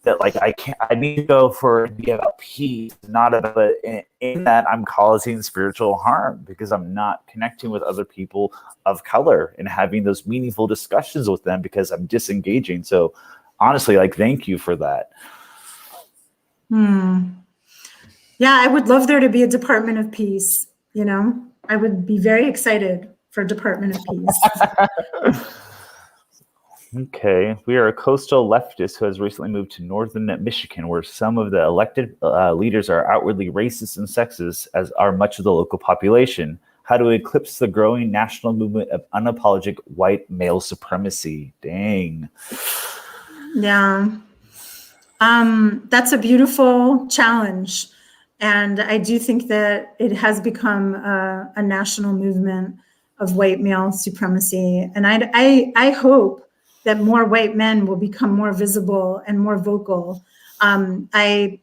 That like I need to go for be about peace, not about in that I'm causing spiritual harm because I'm not connecting with other people of color and having those meaningful discussions with them because I'm disengaging. So honestly, like, thank you for that. Yeah, I would love there to be a Department of Peace. You know, I would be very excited for Department of Peace. Okay, we are a coastal leftist who has recently moved to northern Michigan, where some of the elected leaders are outwardly racist and sexist, as are much of the local population. How to eclipse the growing national movement of unapologetic white male supremacy? Dang. Yeah. That's a beautiful challenge. And I do think that it has become a national movement of white male supremacy. And I hope that more white men will become more visible and more vocal. I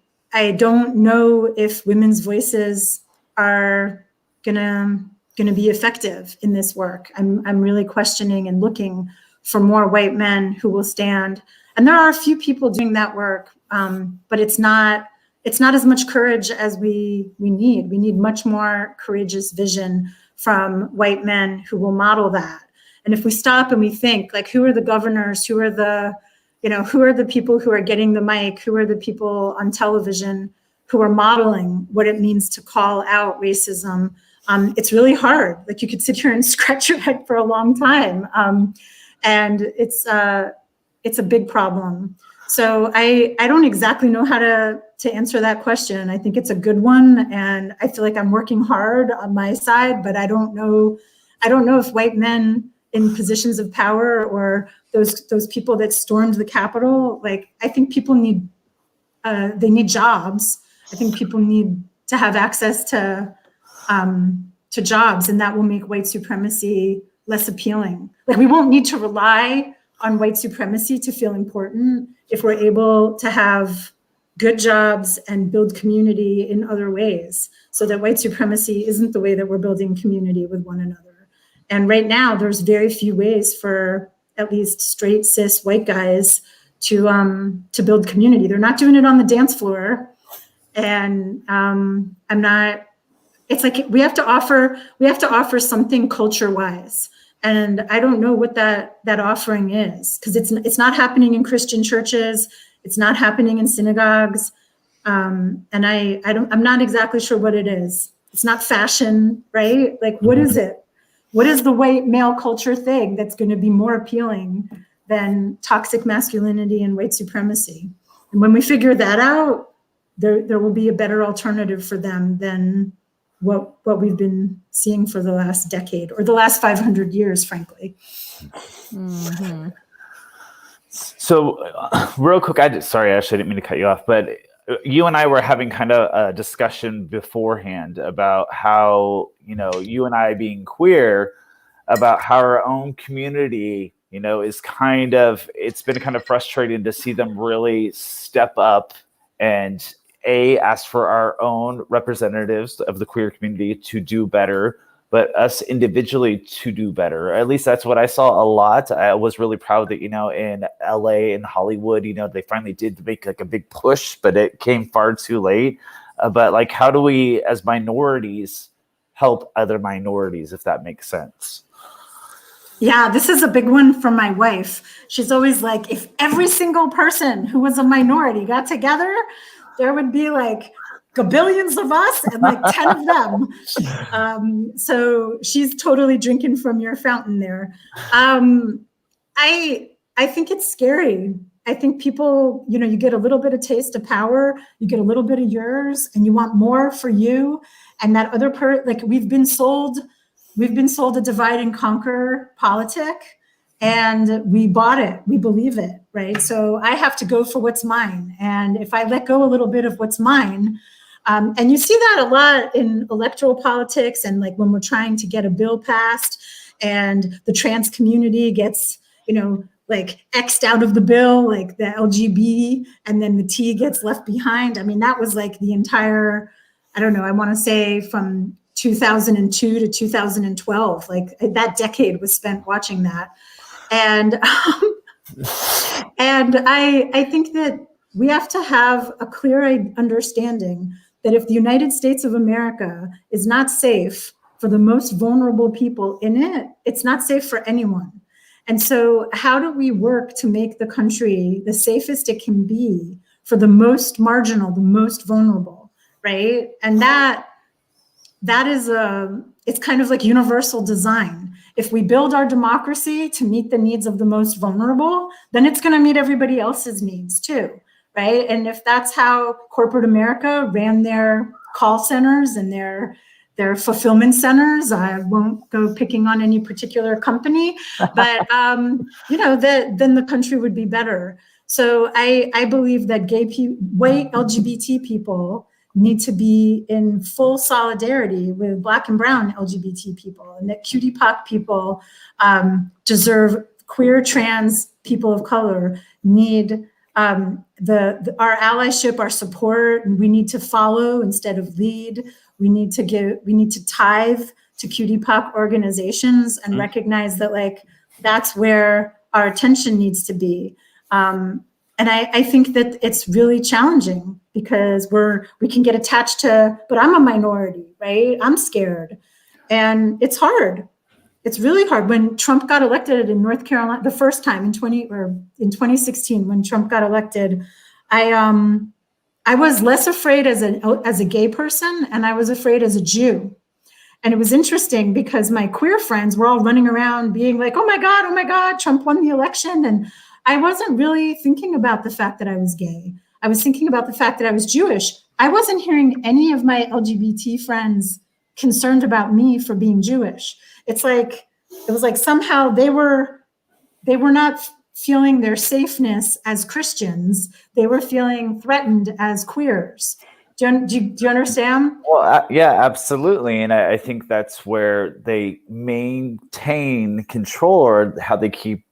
don't know if women's voices are gonna be effective in this work. I'm really questioning and looking for more white men who will stand. And there are a few people doing that work, but it's not as much courage as we need. We need much more courageous vision from white men who will model that. And if we stop and we think, like, who are the governors, who are the people who are getting the mic, who are the people on television who are modeling what it means to call out racism, it's really hard. Like, you could sit here and scratch your head for a long time. And it's a big problem. So I don't exactly know how to answer that question. I think it's a good one, and I feel like I'm working hard on my side, but I don't know if white men in positions of power or those people that stormed the Capitol, like, I think people need jobs. I think people need to have access to jobs, and that will make white supremacy less appealing. Like, we won't need to rely on white supremacy to feel important if we're able to have good jobs and build community in other ways, so that white supremacy isn't the way that we're building community with one another. And right now, there's very few ways for at least straight cis white guys to build community. They're not doing it on the dance floor, and it's like we have to offer something culture-wise. And I don't know what that offering is, because it's not happening in Christian churches, it's not happening in synagogues, and I'm not exactly sure what it is. It's not fashion, right? Like, what is it? What is the white male culture thing that's going to be more appealing than toxic masculinity and white supremacy? And when we figure that out, there will be a better alternative for them than what we've been seeing for the last decade or the last 500 years, frankly. Mm-hmm. So real quick, sorry, Ashley, I didn't mean to cut you off, but you and I were having kind of a discussion beforehand about how, you know, you and I being queer, about how our own community, you know, it's been kind of frustrating to see them really step up and ask for our own representatives of the queer community to do better, but us individually to do better. At least that's what I saw a lot. I was really proud that, you know, in LA and Hollywood, you know, they finally did make like a big push, but it came far too late. But like, how do we as minorities help other minorities, if that makes sense? Yeah, this is a big one from my wife. She's always like, if every single person who was a minority got together, there would be like gabillions of us and like 10 of them. So she's totally drinking from your fountain there. I think it's scary. I think people, you get a little bit of taste of power, you get a little bit of yours, and you want more for you. And that other like we've been sold a divide and conquer politic, and we bought it. We believe it, right? So I have to go for what's mine. And if I let go a little bit of what's mine, and you see that a lot in electoral politics, and like when we're trying to get a bill passed and the trans community gets, like X'd out of the bill, like the LGB, and then the T gets left behind. I mean, that was like the entire, I don't know, I want to say from 2002 to 2012, like that decade was spent watching that. And I think that we have to have a clear understanding that if the United States of America is not safe for the most vulnerable people in it, it's not safe for anyone. And so how do we work to make the country the safest it can be for the most marginal, the most vulnerable, right? And that is it's kind of like universal design. If we build our democracy to meet the needs of the most vulnerable, then it's going to meet everybody else's needs too, right? And if that's how corporate America ran their call centers and their fulfillment centers, I won't go picking on any particular company, but then the country would be better. So I believe that white LGBT people need to be in full solidarity with Black and brown LGBT people, and that cutie POC people deserve, queer, trans people of color need our allyship, our support, and we need to follow instead of lead. We need to tithe to cutie POC organizations and recognize that like that's where our attention needs to be. And I think that it's really challenging because we can get attached to, but I'm a minority, right? I'm scared. And it's hard. It's really hard. When Trump got elected in North Carolina, the first time in 2016, when Trump got elected, I was less afraid as a gay person, and I was afraid as a Jew. And it was interesting because my queer friends were all running around being like, oh my God, Trump won the election. And I wasn't really thinking about the fact that I was gay. I was thinking about the fact that I was Jewish. I wasn't hearing any of my LGBT friends concerned about me for being Jewish. It was like somehow they were not feeling their safeness as Christians. They were feeling threatened as queers. Do you understand? Well, yeah, absolutely. And I think that's where they maintain control, or how they keep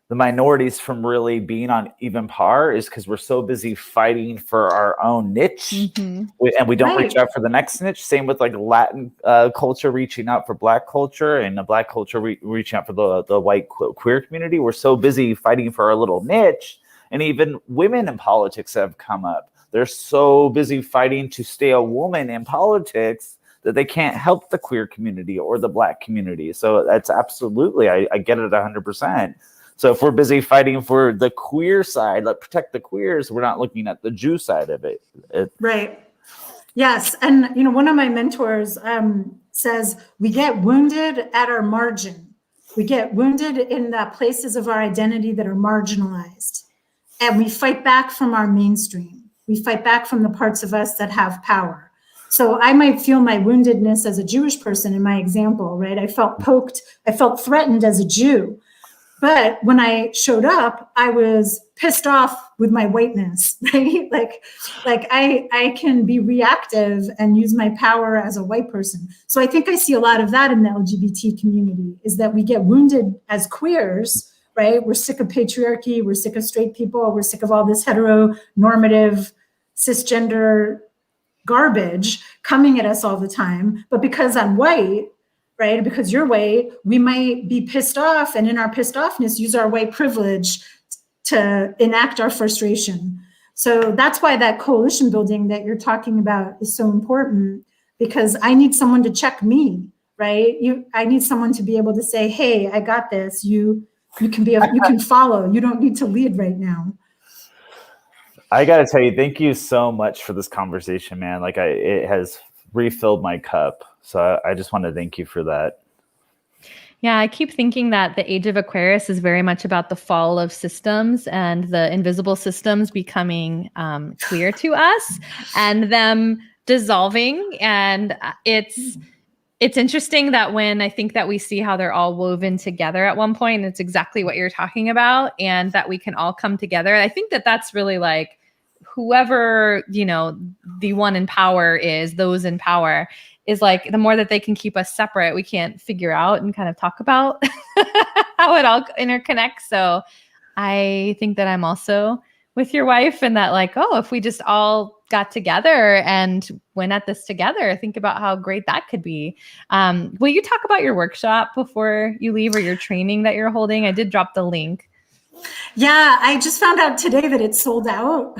the minorities from really being on even par, is because we're so busy fighting for our own niche, and we don't reach out for the next niche. Same with like Latin culture reaching out for Black culture, and the Black culture reaching out for the white queer community. We're so busy fighting for our little niche. And even women in politics have come up. They're so busy fighting to stay a woman in politics that they can't help the queer community or the Black community. So that's absolutely, I get it 100%. So if we're busy fighting for the queer side, like protect the queers, we're not looking at the Jew side of it. Right. Yes. And, one of my mentors says, we get wounded at our margin. We get wounded in the places of our identity that are marginalized. And we fight back from our mainstream. We fight back from the parts of us that have power. So I might feel my woundedness as a Jewish person in my example, right? I felt poked, I felt threatened as a Jew. But when I showed up, I was pissed off with my whiteness, right? Like I can be reactive and use my power as a white person. So I think I see a lot of that in the LGBT community, is that we get wounded as queers, right? We're sick of patriarchy. We're sick of straight people. We're sick of all this heteronormative, cisgender garbage coming at us all the time. But because I'm white, right? Because you're white, we might be pissed off, and in our pissed offness, use our white privilege to enact our frustration. So that's why that coalition building that you're talking about is so important, because I need someone to check me, right? I need someone to be able to say, hey, I got this. You can follow. You don't need to lead right now. I got to tell you, thank you so much for this conversation, man. Like it has refilled my cup. So I just want to thank you for that. Yeah, I keep thinking that the age of Aquarius is very much about the fall of systems and the invisible systems becoming clear to us and them dissolving. And it's interesting that when I think that we see how they're all woven together at one point, it's exactly what you're talking about, and that we can all come together. I think that that's really like whoever, the one in power is, those in power, is like the more that they can keep us separate, we can't figure out and kind of talk about how it all interconnects. So I think that I'm also with your wife and that like, oh, if we just all got together and went at this together, think about how great that could be. Will you talk about your workshop before you leave or your training that you're holding? I did drop the link. Yeah, I just found out today that it's sold out.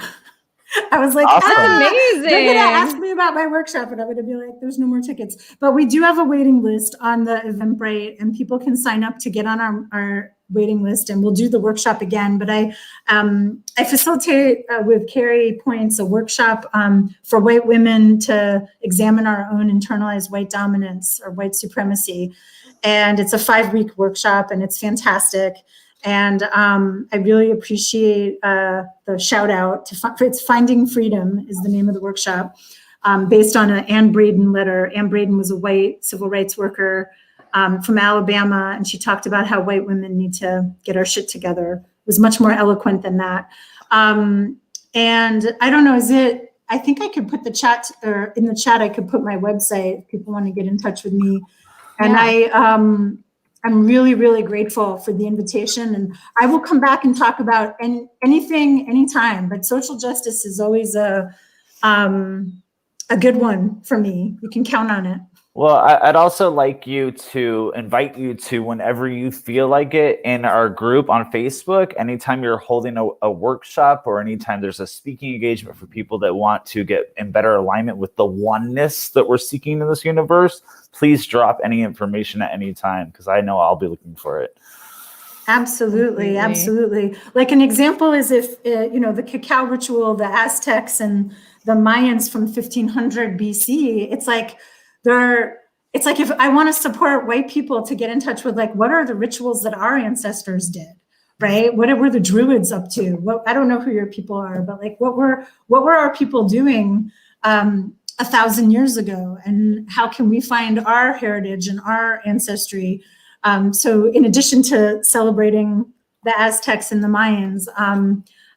I was like, awesome. Amazing. They're going to ask me about my workshop and I'm going to be like, there's no more tickets. But we do have a waiting list on the Eventbrite and people can sign up to get on our waiting list and we'll do the workshop again. But I facilitate with Carrie Points a workshop for white women to examine our own internalized white dominance or white supremacy. And it's a 5-week workshop and it's fantastic. And I really appreciate the shout out it's Finding Freedom is the name of the workshop, based on an Anne Braden letter. Anne Braden was a white civil rights worker from Alabama, and she talked about how white women need to get our shit together. It was much more eloquent than that. And I don't know, I think I could put the chat, or in the chat, I could put my website if people want to get in touch with me. And yeah. I'm really, really grateful for the invitation, and I will come back and talk about anything, anytime. But social justice is always a good one for me. You can count on it. Well, I'd also like to invite you to, whenever you feel like it, in our group on Facebook, anytime you're holding a workshop or anytime there's a speaking engagement for people that want to get in better alignment with the oneness that we're seeking in this universe, please drop any information at any time, because I know I'll be looking for it. Absolutely, absolutely. Like an example is if, the cacao ritual, the Aztecs and the Mayans from 1500 BC, it's like if I want to support white people to get in touch with like, what are the rituals that our ancestors did, right? What were the Druids up to? I don't know who your people are, but like, what were our people doing 1,000 years ago? And how can we find our heritage and our ancestry? So in addition to celebrating the Aztecs and the Mayans,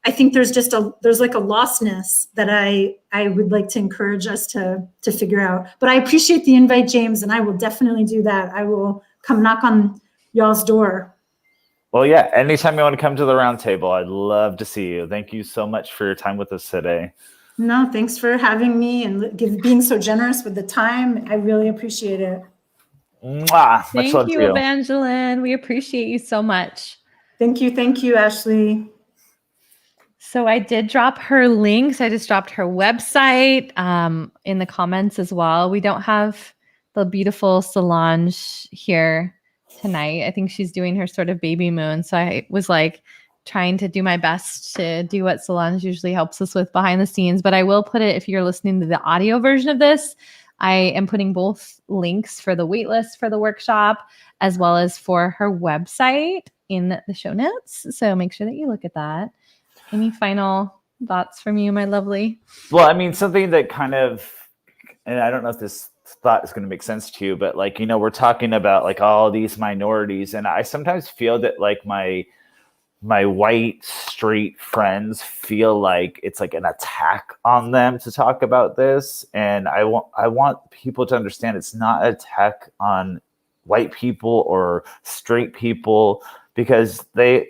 I think there's like a lostness that I would like to encourage us to figure out. But I appreciate the invite, James, and I will definitely do that. I will come knock on y'all's door. Well, yeah, anytime you want to come to the round table, I'd love to see you. Thank you so much for your time with us today. No, thanks for having me and being so generous with the time. I really appreciate it. Mwah. Thank you, Evangeline. We appreciate you so much. Thank you, Ashley. So I did drop her links. I just dropped her website in the comments as well. We don't have the beautiful Solange here tonight. I think she's doing her sort of baby moon. So I was like trying to do my best to do what Solange usually helps us with behind the scenes. But I will put it, if you're listening to the audio version of this, I am putting both links for the waitlist for the workshop as well as for her website in the show notes. So make sure that you look at that. Any final thoughts from you, my lovely? Well, I mean, something that kind of, and I don't know if this thought is going to make sense to you, but like, we're talking about like all these minorities, and I sometimes feel that like my white straight friends feel like it's like an attack on them to talk about this. And I want people to understand it's not an attack on white people or straight people, because they've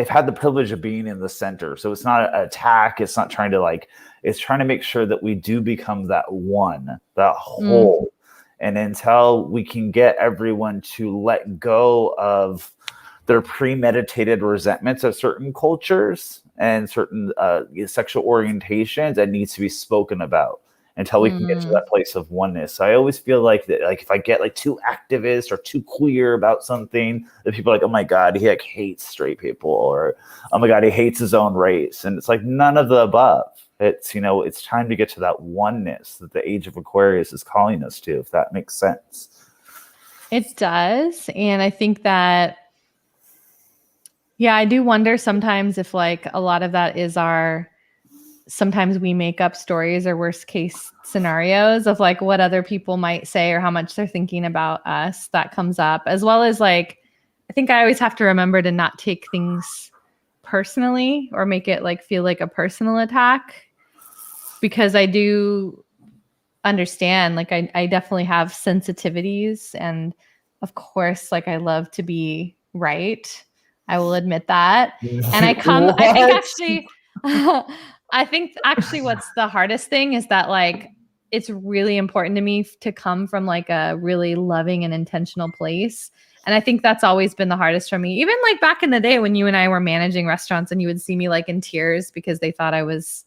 had the privilege of being in the center. So it's not an attack. It's not trying to it's trying to make sure that we do become that one, that whole. And until we can get everyone to let go of their premeditated resentments of certain cultures and certain sexual orientations, that needs to be spoken about. until we can get to that place of oneness. So I always feel like that, like if I get like too activist or too queer about something, that people are like, oh my God, he like hates straight people, or oh my God, he hates his own race. And it's like none of the above. It's, you know, it's time to get to that oneness that the age of Aquarius is calling us to, if that makes sense. It does. And I think that, yeah, I do wonder sometimes if like a lot of that is sometimes we make up stories or worst case scenarios of like what other people might say or how much they're thinking about us. That comes up, as well as like, I think I always have to remember to not take things personally or make it like feel like a personal attack, because I do understand, like I definitely have sensitivities, and of course, like I love to be right. I will admit that. And I think actually what's the hardest thing is that like it's really important to me to come from like a really loving and intentional place. And I think that's always been the hardest for me. Even like back in the day when you and I were managing restaurants and you would see me like in tears because they thought I was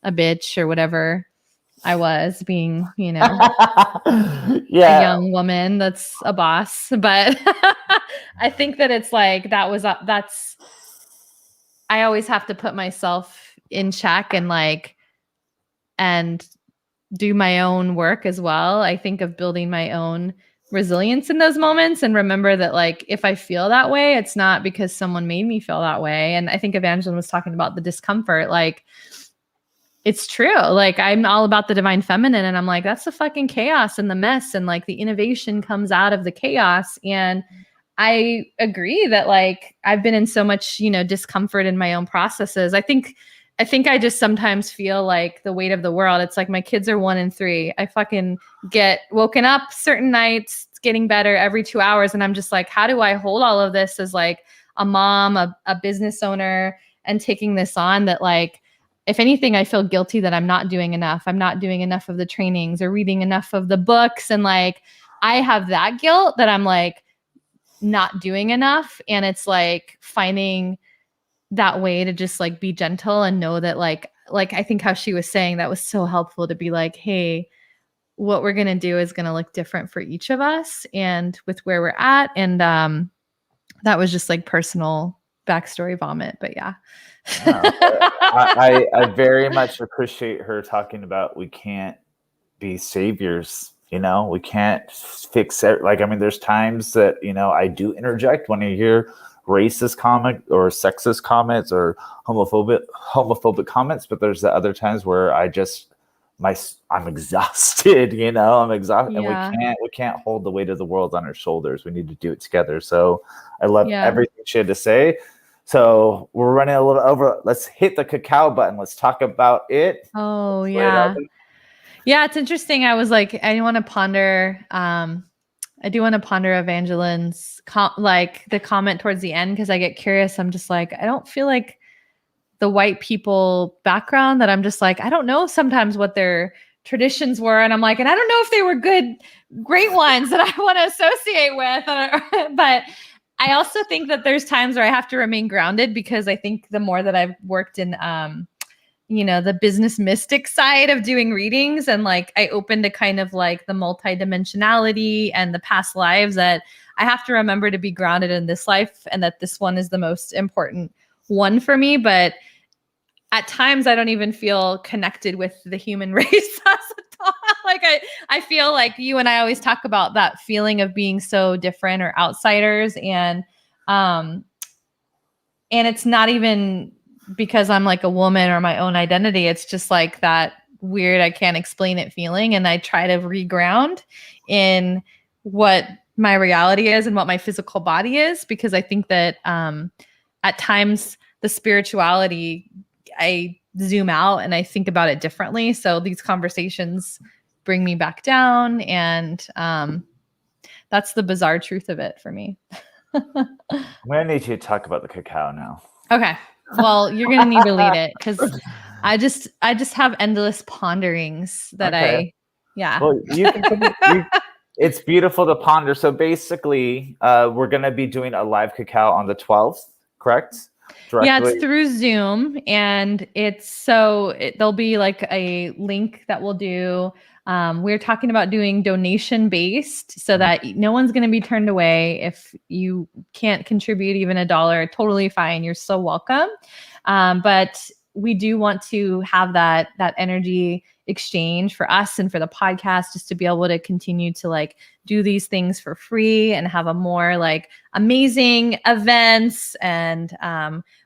a bitch or whatever I was, being, you know, a young woman that's a boss. But I think that it's like that's I always have to put myself in check and do my own work as well. I think of building my own resilience in those moments and remember that like if I feel that way, it's not because someone made me feel that way. And I think Evangeline was talking about the discomfort. Like, it's true. Like I'm all about the divine feminine, and I'm like, that's the fucking chaos and the mess, and like the innovation comes out of the chaos. And I agree that like I've been in so much, you know, discomfort in my own processes. I think I just sometimes feel like the weight of the world. It's like my kids are 1 and 3. I fucking get woken up certain nights, it's getting better every 2 hours. And I'm just like, how do I hold all of this as like a mom, a business owner, and taking this on that like, if anything, I feel guilty that I'm not doing enough. I'm not doing enough of the trainings or reading enough of the books. And like, I have that guilt that I'm like not doing enough. And it's like finding that way to just like be gentle and know that like I think how she was saying that was so helpful to be like, hey, what we're going to do is going to look different for each of us and with where we're at. And that was just like personal backstory vomit, but yeah. I very much appreciate her talking about we can't be saviors, you know, we can't fix it. Like, I mean, there's times that, you know, I do interject when I hear racist comment or sexist comments or homophobic comments, but there's the other times where I'm exhausted, you know, I'm exhausted, yeah. And we can't hold the weight of the world on our shoulders. We need to do it together. So I love everything she had to say. So we're running a little over. Let's hit the cacao button. Let's talk about it. Oh, yeah. Yeah, it's interesting. I was like, I want to ponder. I do want to ponder Evangeline's like the comment towards the end, because I get curious. I'm just like, I don't feel like the white people background that I'm just like, I don't know sometimes what their traditions were. And I'm like, and I don't know if they were great ones that I want to associate with. But I also think that there's times where I have to remain grounded, because I think the more that I've worked in, you know, the business mystic side of doing readings, and like I open to kind of like the multidimensionality and the past lives, that I have to remember to be grounded in this life, and that this one is the most important one for me. But at times I don't even feel connected with the human race. Like I feel like you and I always talk about that feeling of being so different or outsiders. And it's not even because I'm like a woman or my own identity. It's just like that weird, I can't explain it feeling. And I try to reground in what my reality is and what my physical body is, because I think that at times the spirituality, I zoom out and I think about it differently. So these conversations bring me back down, and that's the bizarre truth of it for me. I'm gonna need you to talk about the cacao now. Okay. Well, you're gonna need to lead it, because I just have endless ponderings that Well, it's beautiful to ponder. So basically, we're gonna be doing a live cacao on the 12th, correct? directly? Yeah, it's through Zoom, and there'll be like a link that we'll do. We're talking about doing donation based so that no one's going to be turned away. If you can't contribute even $1, totally fine. You're so welcome. But we do want to have that energy exchange for us and for the podcast, just to be able to continue to like do these things for free and have a more like amazing events. And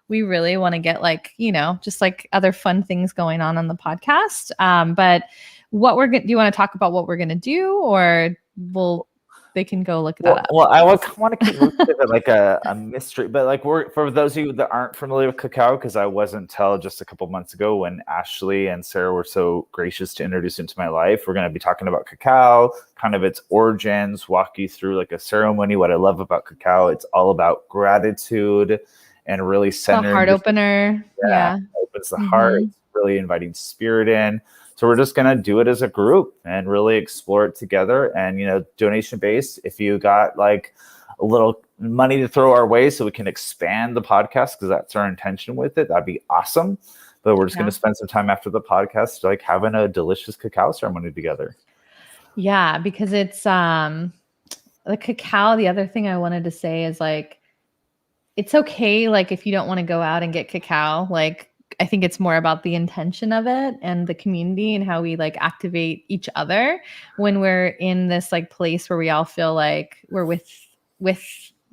we really want to get like, just like other fun things going on the podcast. But do you want to talk about what we're going to do, or they can go look that up? Well, I want to keep moving it like a mystery, but like for those of you that aren't familiar with cacao, because I wasn't till just a couple months ago when Ashley and Sarah were so gracious to introduce into my life. We're going to be talking about cacao, kind of its origins, walk you through like a ceremony. What I love about cacao, it's all about gratitude and really centering. The heart opener. Yeah. Opens the heart. It's really inviting spirit in. So we're just going to do it as a group and really explore it together. And, donation based, if you got like a little money to throw our way so we can expand the podcast, because that's our intention with it, that'd be awesome. But we're just going to spend some time after the podcast, like having a delicious cacao ceremony together. Yeah, because it's the cacao. The other thing I wanted to say is like, it's okay. Like if you don't want to go out and get cacao, like I think it's more about the intention of it and the community and how we like activate each other when we're in this like place where we all feel like we're with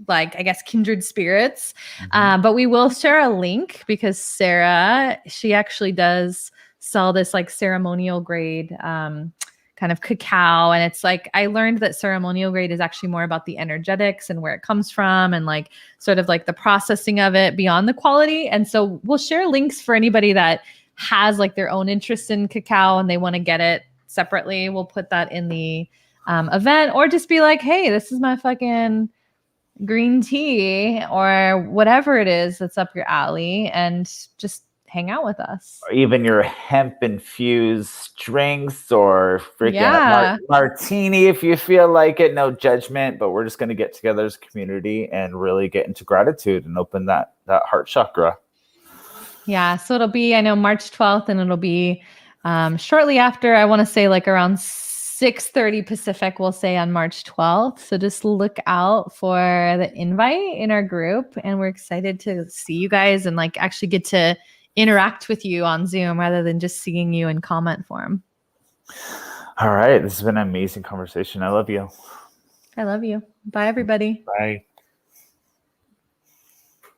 like, I guess, kindred spirits. But we will share a link because Sarah, she actually does sell this like ceremonial grade kind of cacao. And it's like, I learned that ceremonial grade is actually more about the energetics and where it comes from and like sort of like the processing of it beyond the quality. And so we'll share links for anybody that has like their own interest in cacao and they want to get it separately. We'll put that in the event, or just be like, hey, this is my fucking green tea or whatever it is that's up your alley, and just hang out with us. Or even your hemp-infused drinks or freaking martini if you feel like it. No judgment, but we're just going to get together as a community and really get into gratitude and open that heart chakra. Yeah, so it'll be, I know, March 12th, and it'll be shortly after, I want to say like around 6:30 Pacific, we'll say on March 12th. So just look out for the invite in our group, and we're excited to see you guys and like actually get to interact with you on Zoom rather than just seeing you in comment form. All right. This has been an amazing conversation. I love you. I love you. Bye, everybody. Bye.